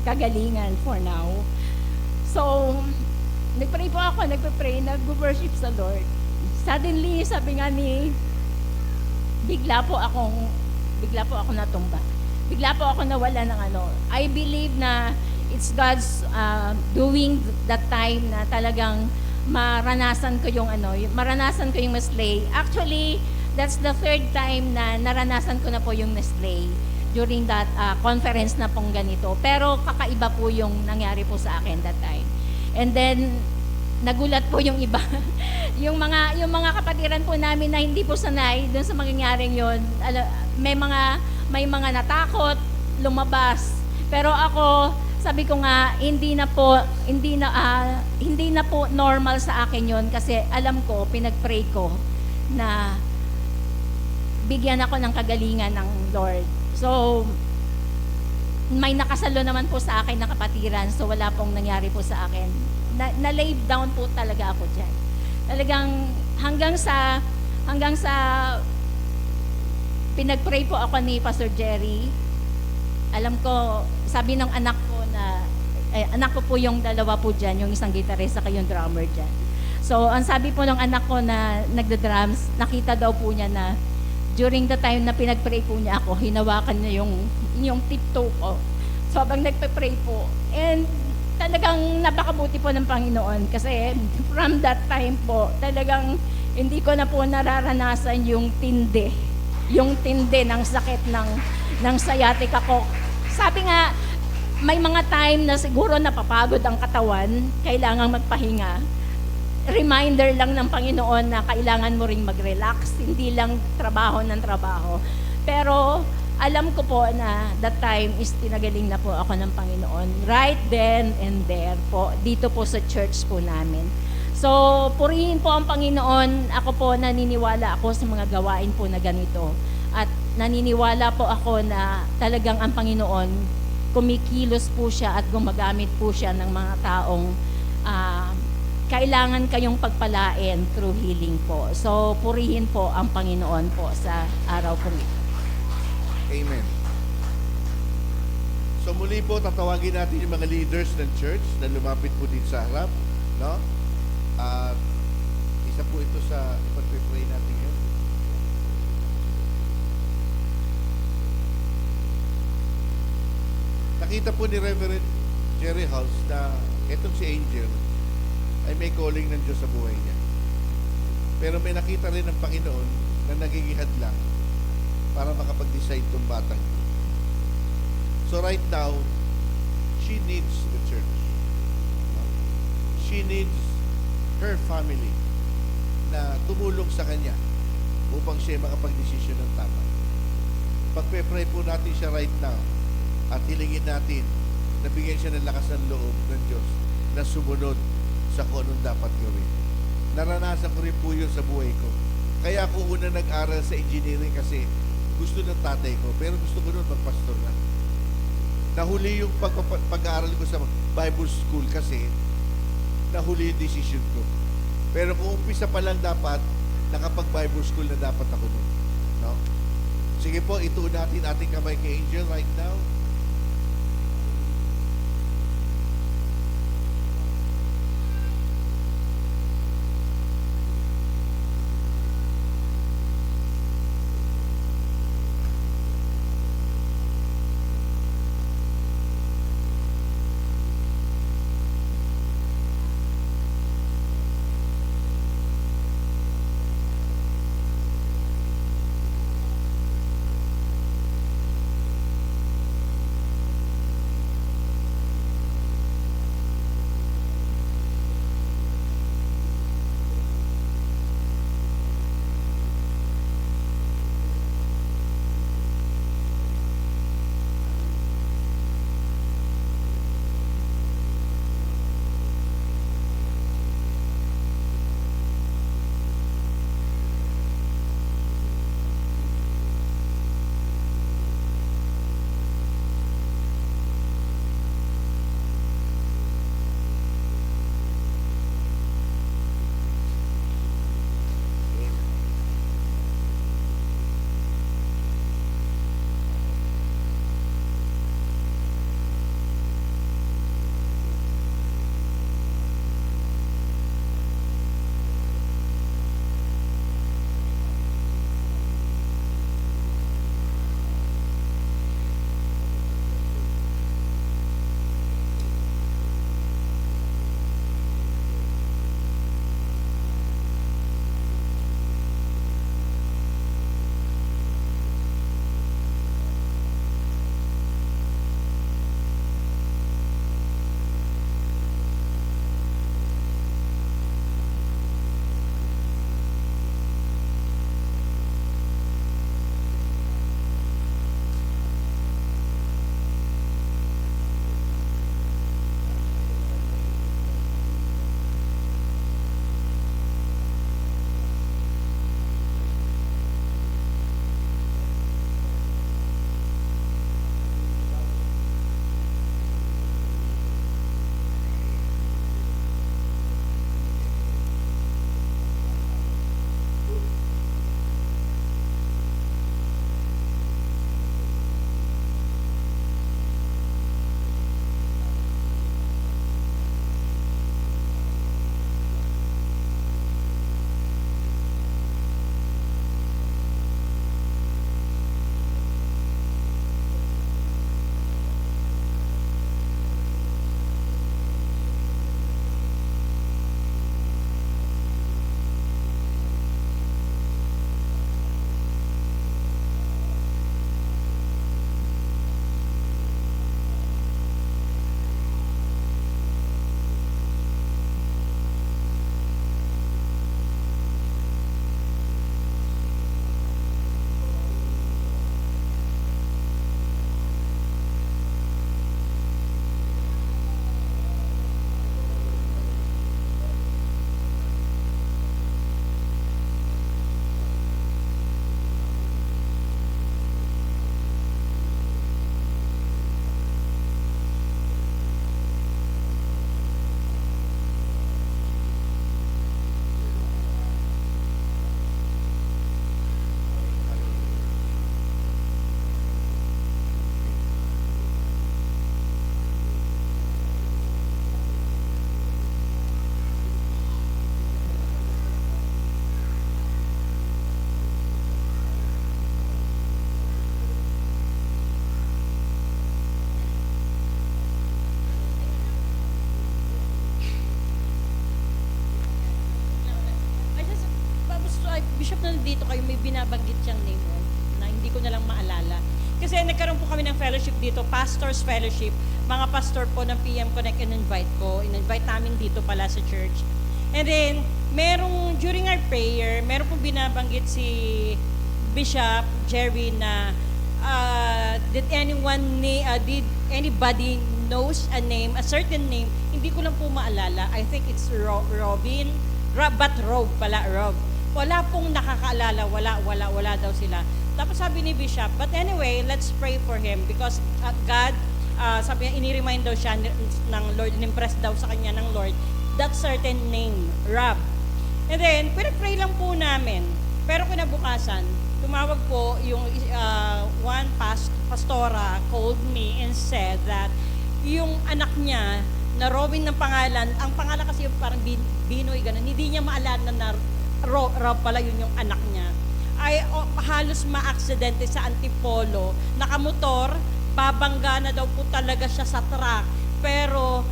kagalingan for now. So, nagpray po ako, nag-worship sa Lord. Suddenly, sabi nga bigla po ako natumba. Bigla po ako nawala ng I believe na it's God's doing that time na talagang maranasan ko yung maslay. Actually, that's the third time na naranasan ko na po yung naslay during that conference na pong ganito. Pero kakaiba po yung nangyari po sa akin that time. And then, nagulat po yung iba. yung mga kapatiran po namin na hindi po sanay dun sa mangyayaring yon. May mga natakot, lumabas. Pero ako, sabi ko nga, hindi na po normal sa akin yon kasi alam ko, pinag-pray ko na bigyan ako ng kagalingan ng Lord. So, may nakasalo naman po sa akin na kapatiran, so wala pong nangyari po sa akin. Na-lay down po talaga ako dyan. Talagang hanggang sa pinag-pray po ako ni Pastor Jerry, alam ko, sabi ng anak ko po yung dalawa po dyan, yung isang gitarista, saka yung drummer dyan. So, ang sabi po ng anak ko na nagda-drums, nakita daw po niya na during the time na pinag-pray po niya ako, hinawakan niya yung tiptoe ko. So, habang nagpe-pray po, and talagang napakabuti po ng Panginoon kasi from that time po, talagang hindi ko na po nararanasan yung tindi ng sakit ng sciatica ko. Sabi nga, may mga time na siguro napapagod ang katawan, kailangang magpahinga. Reminder lang ng Panginoon na kailangan mo ring mag-relax, hindi lang trabaho ng trabaho. Pero alam ko po na that time is tinagaling na po ako ng Panginoon. Right then and there po, dito po sa church po namin. So, purihin po ang Panginoon. Ako po, naniniwala ako sa mga gawain po na ganito. At naniniwala po ako na talagang ang Panginoon, kumikilos po siya at gumagamit po siya ng mga taong kailangan kayong pagpalain through healing po. So, purihin po ang Panginoon po sa araw po ito. Amen. So muli po, tatawagin natin yung mga leaders ng church na lumapit po dito sa harap. No? At isa po ito sa ipag-pray natin yun. Nakita po ni Reverend Jerry House na itong si Angel ay may calling ng Diyos sa buhay niya. Pero may nakita rin ng Panginoon na nagigihad lang para makapag-decide itong batang. So right now, she she needs the church. No? She needs her family na tumulong sa kanya upang siya makapag-desisyon ng tama. Pagpe-pray po natin siya right now at hilingin natin na bigyan siya ng lakas ng loob ng Diyos na sumunod sa kung anong dapat gawin. Naranasan ko rin po yun sa buhay ko. Kaya ako una nag-aral sa engineering kasi gusto ng tatay ko, pero gusto ko nun magpastor na. Nahuli yung pag-aaral ko sa Bible school kasi nahuli yung decision ko. Pero kung umpisa pa lang dapat, nakapag-Bible school na dapat ako nun. No? Sige po, ituon natin ating kamay kay Angel right now. Bishop, na nandito kayo, may binabanggit siyang name na hindi ko na lang maalala. Kasi nagkaroon po kami ng fellowship dito, Pastors Fellowship. Mga pastor po ng PM Connect in-invite ko. In-invite namin dito pala sa church. And then, during our prayer, meron po binabanggit si Bishop Jerry na did anybody knows a name, a certain name, hindi ko lang po maalala. I think it's Robin, but Rob pala, Rob. Wala pong nakakaalala, wala daw sila. Tapos sabi ni Bishop, but anyway, let's pray for him because God, sabi niya, ini-remind daw siya ng Lord, in-impress daw sa kanya ng Lord, that certain name, Rob. And then, pinag-pray lang po namin. Pero kinabukasan, tumawag po yung one pastora called me and said that yung anak niya, na Robin ng pangalan, ang pangalan kasi yung parang Binoy, ganun, hindi niya maalala na Rob pala yun yung anak niya, ay halos ma-aksidente sa Antipolo, nakamotor, babangga na daw po talaga siya sa truck, pero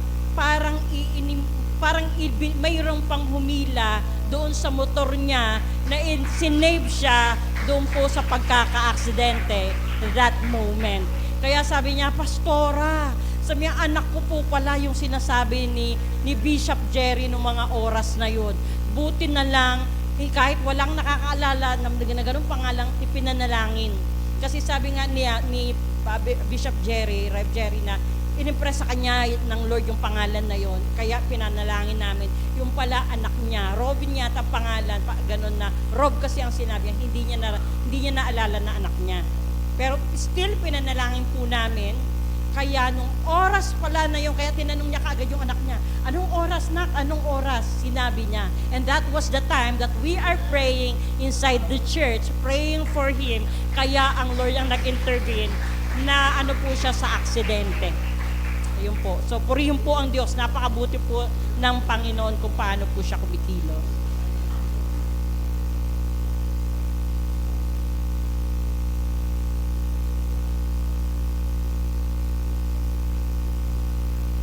mayroong pang humila doon sa motor niya na sinave siya doon po sa pagkaka-aksidente that moment. Kaya sabi niya, Pastora, sabi niya, anak ko po pala yung sinasabi ni Bishop Jerry noong mga oras na yun. Buti na lang, kahit walang nakakaalala na ganun pangalang ipinanalangin. Kasi sabi nga ni Bishop Jerry, Rev Jerry, na inimpress sa kanya ng Lord yung pangalan na yon, kaya pinanalangin namin. Yung pala anak niya, Robin yata pangalan, ganun na, Rob kasi ang sinabi niya, hindi niya naalala na anak niya. Pero still pinanalangin po namin. Kaya nung oras pala na yun, kaya tinanong niya kaagad yung anak niya, anong oras nak? Anong oras? Sinabi niya. And that was the time that we are praying inside the church, praying for him. Kaya ang Lord ang nag-intervene na po siya sa aksidente. Ayun po. So purihin po ang Diyos. Napakabuti po ng Panginoon kung paano po siya kumikilos.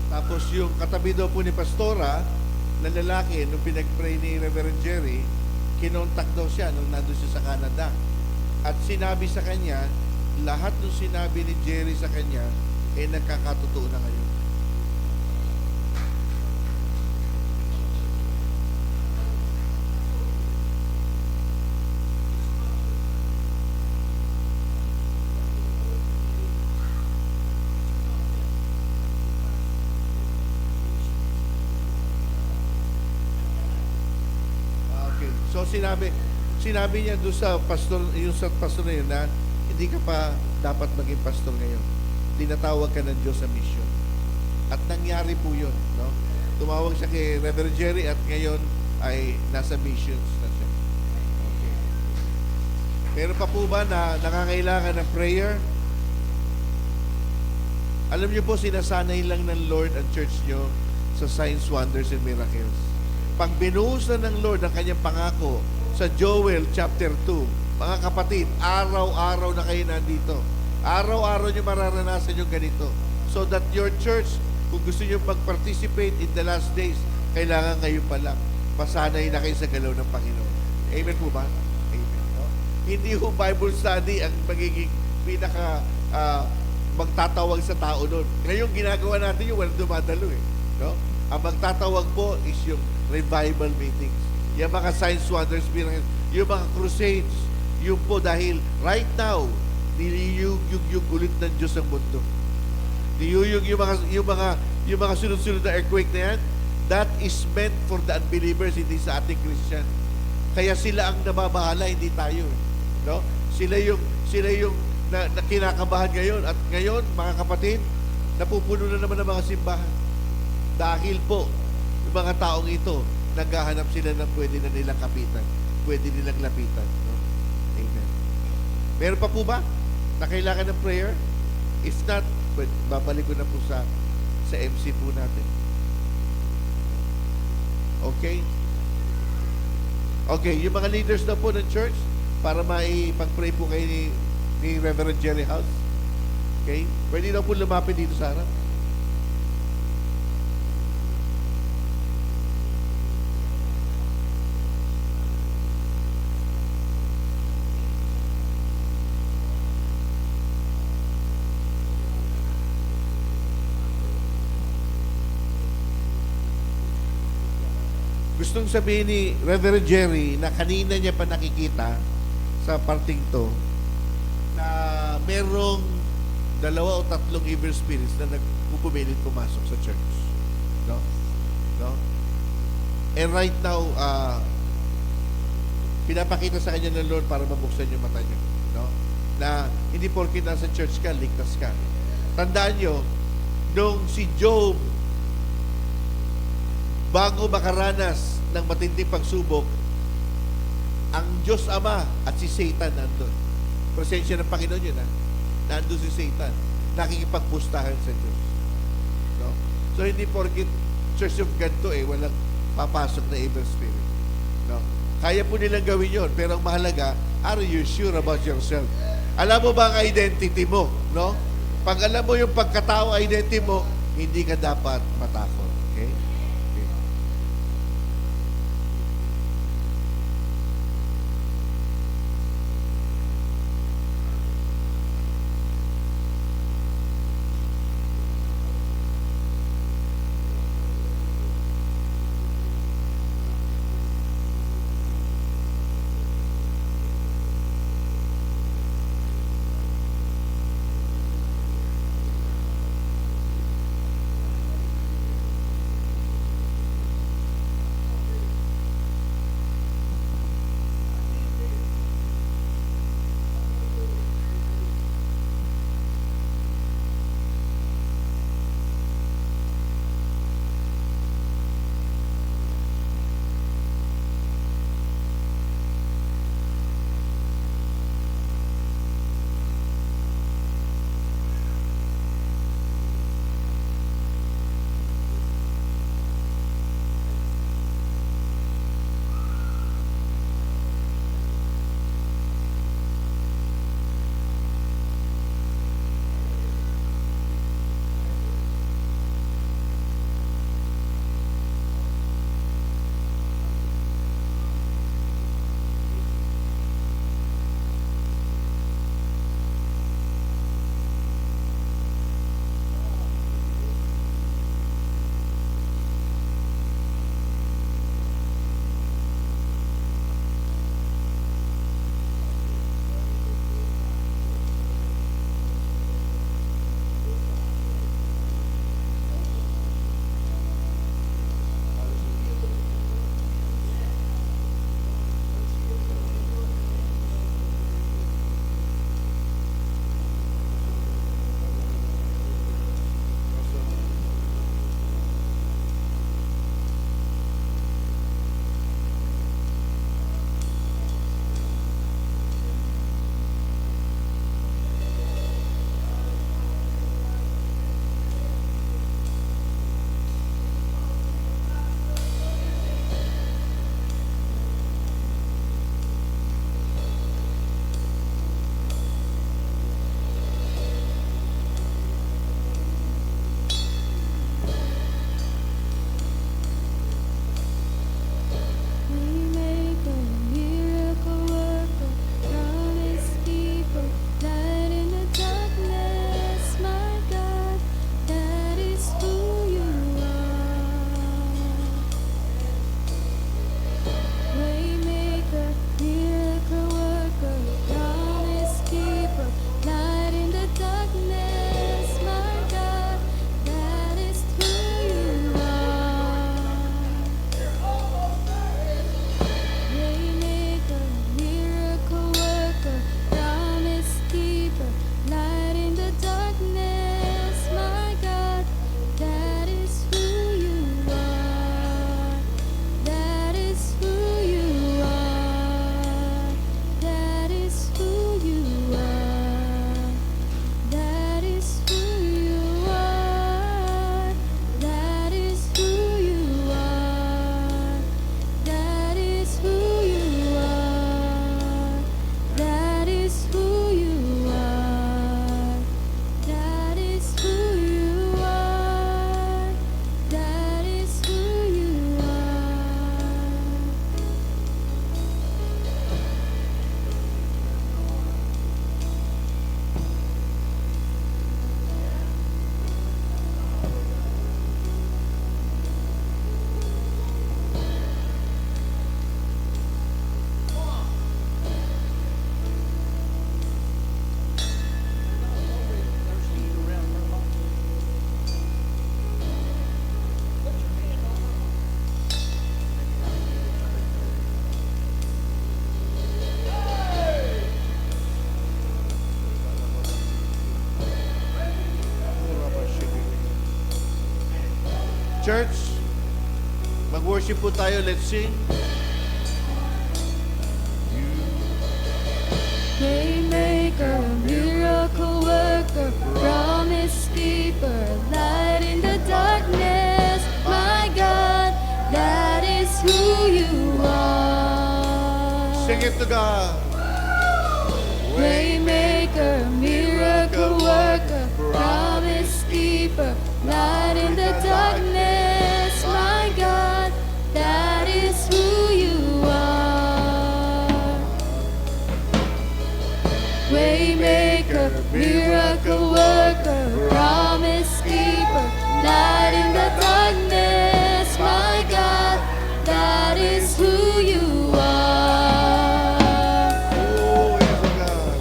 Tapos yung katabi daw po ni Pastora, na lalaki, nung pinag-pray ni Reverend Jerry, kinontak daw siya nung nandun siya sa Canada. At sinabi sa kanya, lahat ng sinabi ni Jerry sa kanya, nagkakatotoo na ngayon. So sinabi niya doon sa pastor, yung sa pastor na yun, na hindi ka pa dapat maging pastor ngayon. Tinatawag ka ng Diyos sa mission. At nangyari po yun, no? Tumawag siya kay Reverend Jerry at ngayon ay nasa missions na siya. Okay. Meron pa po ba na nakakailangan ng prayer? Alam niyo po, sinasanay lang ng Lord ang church niyo sa signs, wonders, and miracles. Pag binuhos na ng Lord ang kanyang pangako sa Joel chapter 2, mga kapatid, araw-araw na kayo nandito. Araw-araw nyo mararanasan yung ganito. So that your church, kung gusto nyo mag-participate in the last days, kailangan kayo pa lang. Masanay na kayo sa galaw ng Panginoon. Amen po ba? Amen. No? Hindi ho Bible study ang magiging pinaka magtatawag sa tao doon. Ngayon, ginagawa natin yung walang dumadalo eh. No? Ang magtatawag po is yung revival meetings. Yung mga signs, wonders, miracles, yung mga crusades, yun po dahil right now, niliyug ulit ng Diyos ang mundo. Niliyug yung mga sunod-sunod na earthquake na yan, that is meant for the unbelievers, hindi sa ating Christian. Kaya sila ang nababahala, hindi tayo. No? Sila yung na kinakabahan ngayon. At ngayon, mga kapatid, napupuno na naman ang mga simbahan. Dahil po, yung mga taong ito, naghahanap sila ng pwede na nilang kapitan, pwede nilang lapitan. No? Amen. Meron pa po ba na kailangan ng prayer? If not, babalik ko na po sa MC po natin. Okay? Okay, yung mga leaders na po ng church, para maipag-pray po kayo ni Reverend Jerry House. Okay? Pwede na po lumapit dito sa harap. gustong sabihin ni Reverend Jerry na kanina niya pa nakikita sa parting to na merong 2 o 3 evil spirits na nagpupumilit pumasok sa church. No? No? And right now, pinapakita sa kanya ng Lord para mabuksan yung mata niyo. No? Na hindi porke nasa church ka, ligtas ka. Tandaan nyo, nung si Job, bago makaranas ng matinding pagsubok, ang Diyos Ama at si Satan nandun. Presensya ng Panginoon yun, ha? Nandun si Satan. Nakikipagpustahan sa Diyos. No? So, hindi porkit Church of God to, walang papasok na evil spirit. No? Kaya po nilang gawin yun, pero ang mahalaga, are you sure about yourself? Alam mo ba ang identity mo? No? Pag alam mo yung pagkatao identity mo, hindi ka dapat matakot. Okay? Okay. Church, mag-worship po tayo. Let's sing. Waymaker, miracle worker, promise keeper, light in the darkness. My God, that is who you are. Sing it to God. Waymaker, miracle worker, promise keeper, light in the darkness. My God, that is who you are. Waymaker, miracle worker, promise keeper, light in the darkness. My God, that is who you are. Oh, yes, oh God.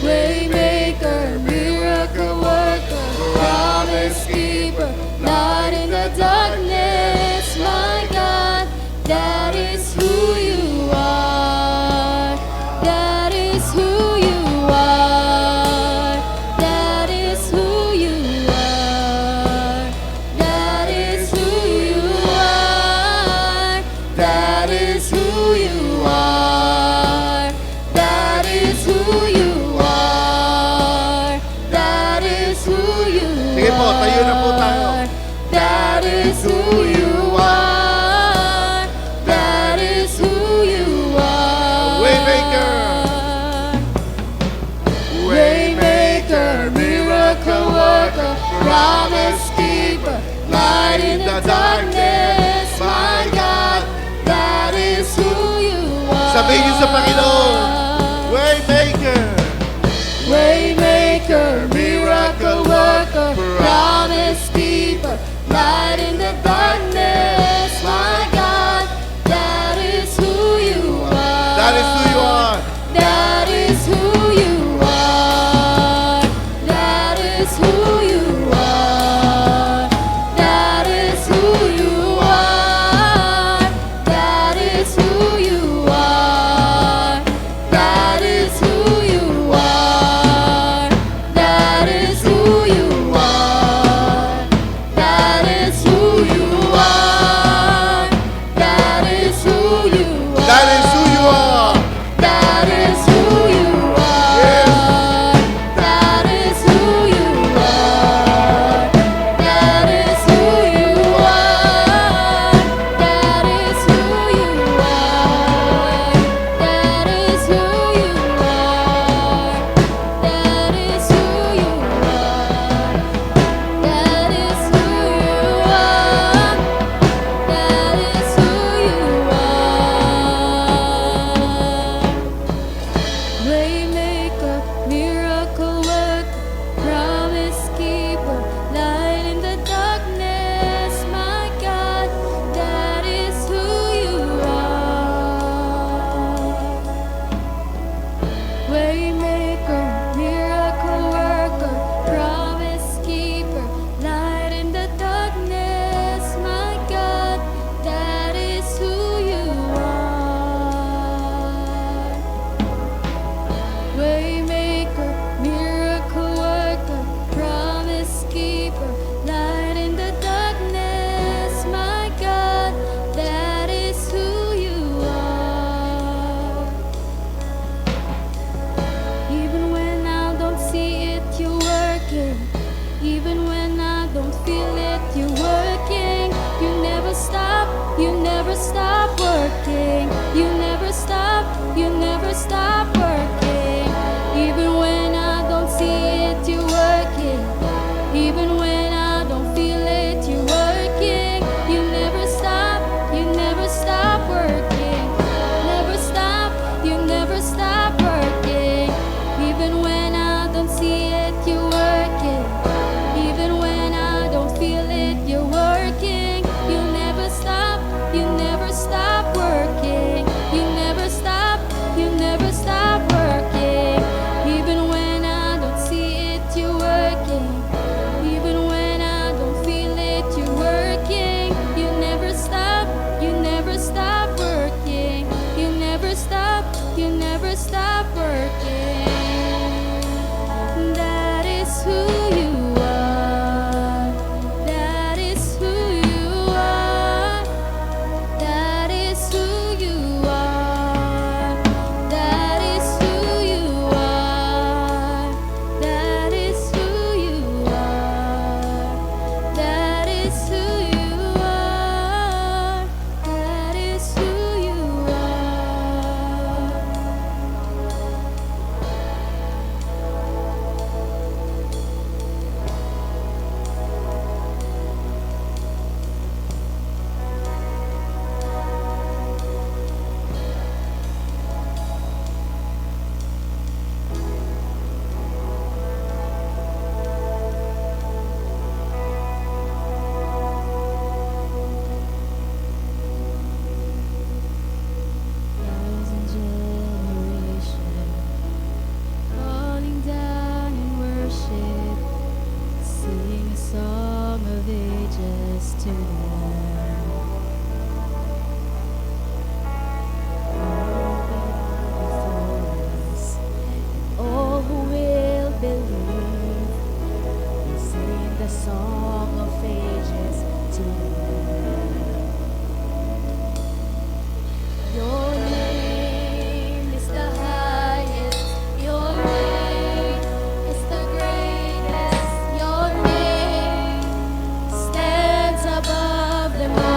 Waymaker, miracle worker, promise keeper, light in the darkness. My God, that is who you are. That is who you are. That is who you are. That is who you are. That is who you are. That is who you are. That is who you are. Sige po, tayo na po tayo. That is who you are. That is who you are. Waymaker. Waymaker, miracle worker, promise keeper, light in the darkness. My God, that is who you are. Sabihin niyo sa Panginoon, Waymaker. Waymaker, miracle worker, promise keeper, light in the darkness. My God, that is who you are. That is who you are. That is who you are. That is who you are. That is who you are. That is who you are. That is who you are. That is who you are. That is who you are. That is who you are. That is who you are. That is who you are. That is who you are. That is who you are. That is who you are. That is who you are. That is who you are. That is who you are. That is who you are. Waymaker, miracle worker, promise keeper, light in the darkness. My God, that is who you are. Waymaker, miracle worker, promise keeper, light in the darkness. My God, that is who you are. Waymaker, miracle worker, promise keeper, light in the darkness. My God, that is who you are. Even when I don't see it, you're working. Even when I don't feel it, you're working. You never stop, you never stop working. You never stop, you never stop working. Even when I don't see it, you're working. Even when I don't feel it, you're working. You never stop, you never stop working. Never stop, you never stop working. Even when I don't see it, you're working. Even when I don't feel it, you're working. You never stop, you never stop working. You never stop, you never stop sing a song of ages to the Lamb. All who will believe will sing the song of ages to the Lamb. Your name is the highest. Your name is the greatest. Your name stands above them all.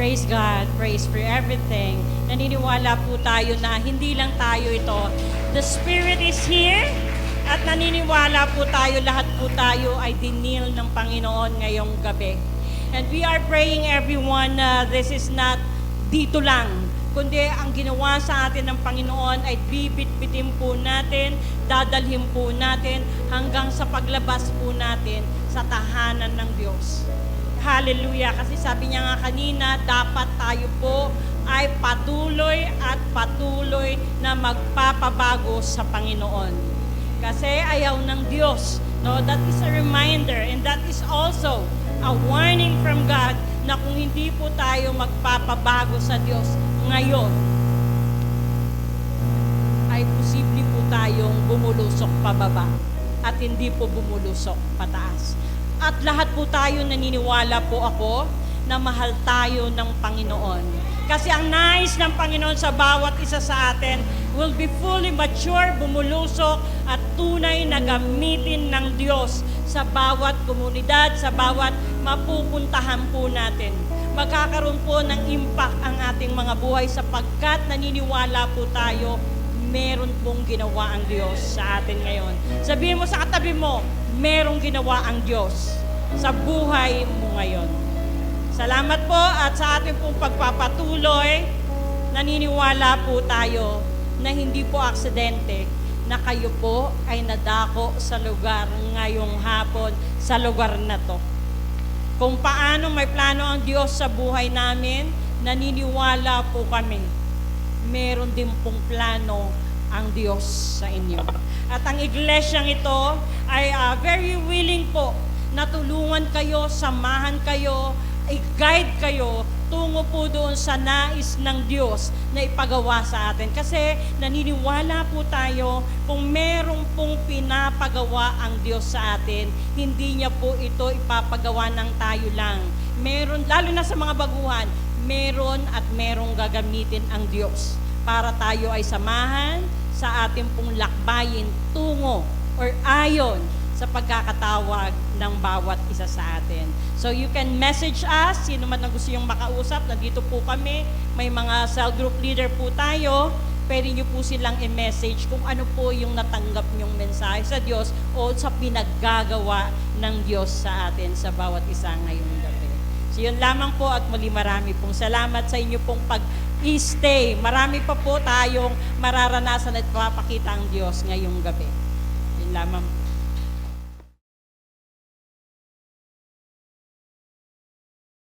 Praise God, praise for everything. Naniniwala po tayo na hindi lang tayo ito. The Spirit is here at naniniwala po tayo, lahat po tayo ay dinil ng Panginoon ngayong gabi. And we are praying everyone na this is not dito lang, kundi ang ginawa sa atin ng Panginoon ay bibit-bitin po natin, dadalhin po natin hanggang sa paglabas po natin sa tahanan ng Diyos. Hallelujah! Kasi sabi niya nga kanina, dapat tayo po ay patuloy at patuloy na magpapabago sa Panginoon. Kasi ayaw ng Diyos. No, that is a reminder and that is also a warning from God na kung hindi po tayo magpapabago sa Diyos ngayon, ay posible po tayong bumulusok pababa at hindi po bumulusok pataas. At lahat po tayo naniniwala po ako na mahal tayo ng Panginoon. Kasi ang nais ng Panginoon sa bawat isa sa atin will be fully mature, bumulusok at tunay na gamitin ng Diyos sa bawat komunidad, sa bawat mapupuntahan po natin. Magkakaroon po ng impact ang ating mga buhay sapagkat naniniwala po tayo meron pong ginawa ang Diyos sa atin ngayon. Sabihin mo sa katabi mo, merong ginawa ang Diyos sa buhay mo ngayon. Salamat po at sa ating pong pagpapatuloy, naniniwala po tayo na hindi po aksidente na kayo po ay nadako sa lugar ngayong hapon, sa lugar na to. Kung paano may plano ang Diyos sa buhay namin, naniniwala po kami. Meron din pong plano ang Diyos sa inyo. At ang iglesyang ito ay very willing po na tulungan kayo, samahan kayo, i-guide kayo tungo po doon sa nais ng Diyos na ipagawa sa atin. Kasi naniniwala po tayo kung merong pong pinapagawa ang Diyos sa atin, hindi niya po ito ipapagawa ng tayo lang. Meron, lalo na sa mga baguhan, meron at merong gagamitin ang Diyos para tayo ay samahan sa ating pong lakbayin tungo or ayon sa pagkakatawag ng bawat isa sa atin. So you can message us, sino man na gusto yung makausap, nandito po kami, may mga cell group leader po tayo, pwede nyo po silang i-message kung ano po yung natanggap nyong mensahe sa Diyos o sa pinaggagawa ng Diyos sa atin sa bawat isa ngayong gabi. So yun lamang po at muli marami pong salamat sa inyo pong pag-stay. Marami pa po tayong mararanasan at papakita ang Diyos ngayong gabi. Yun lamang po.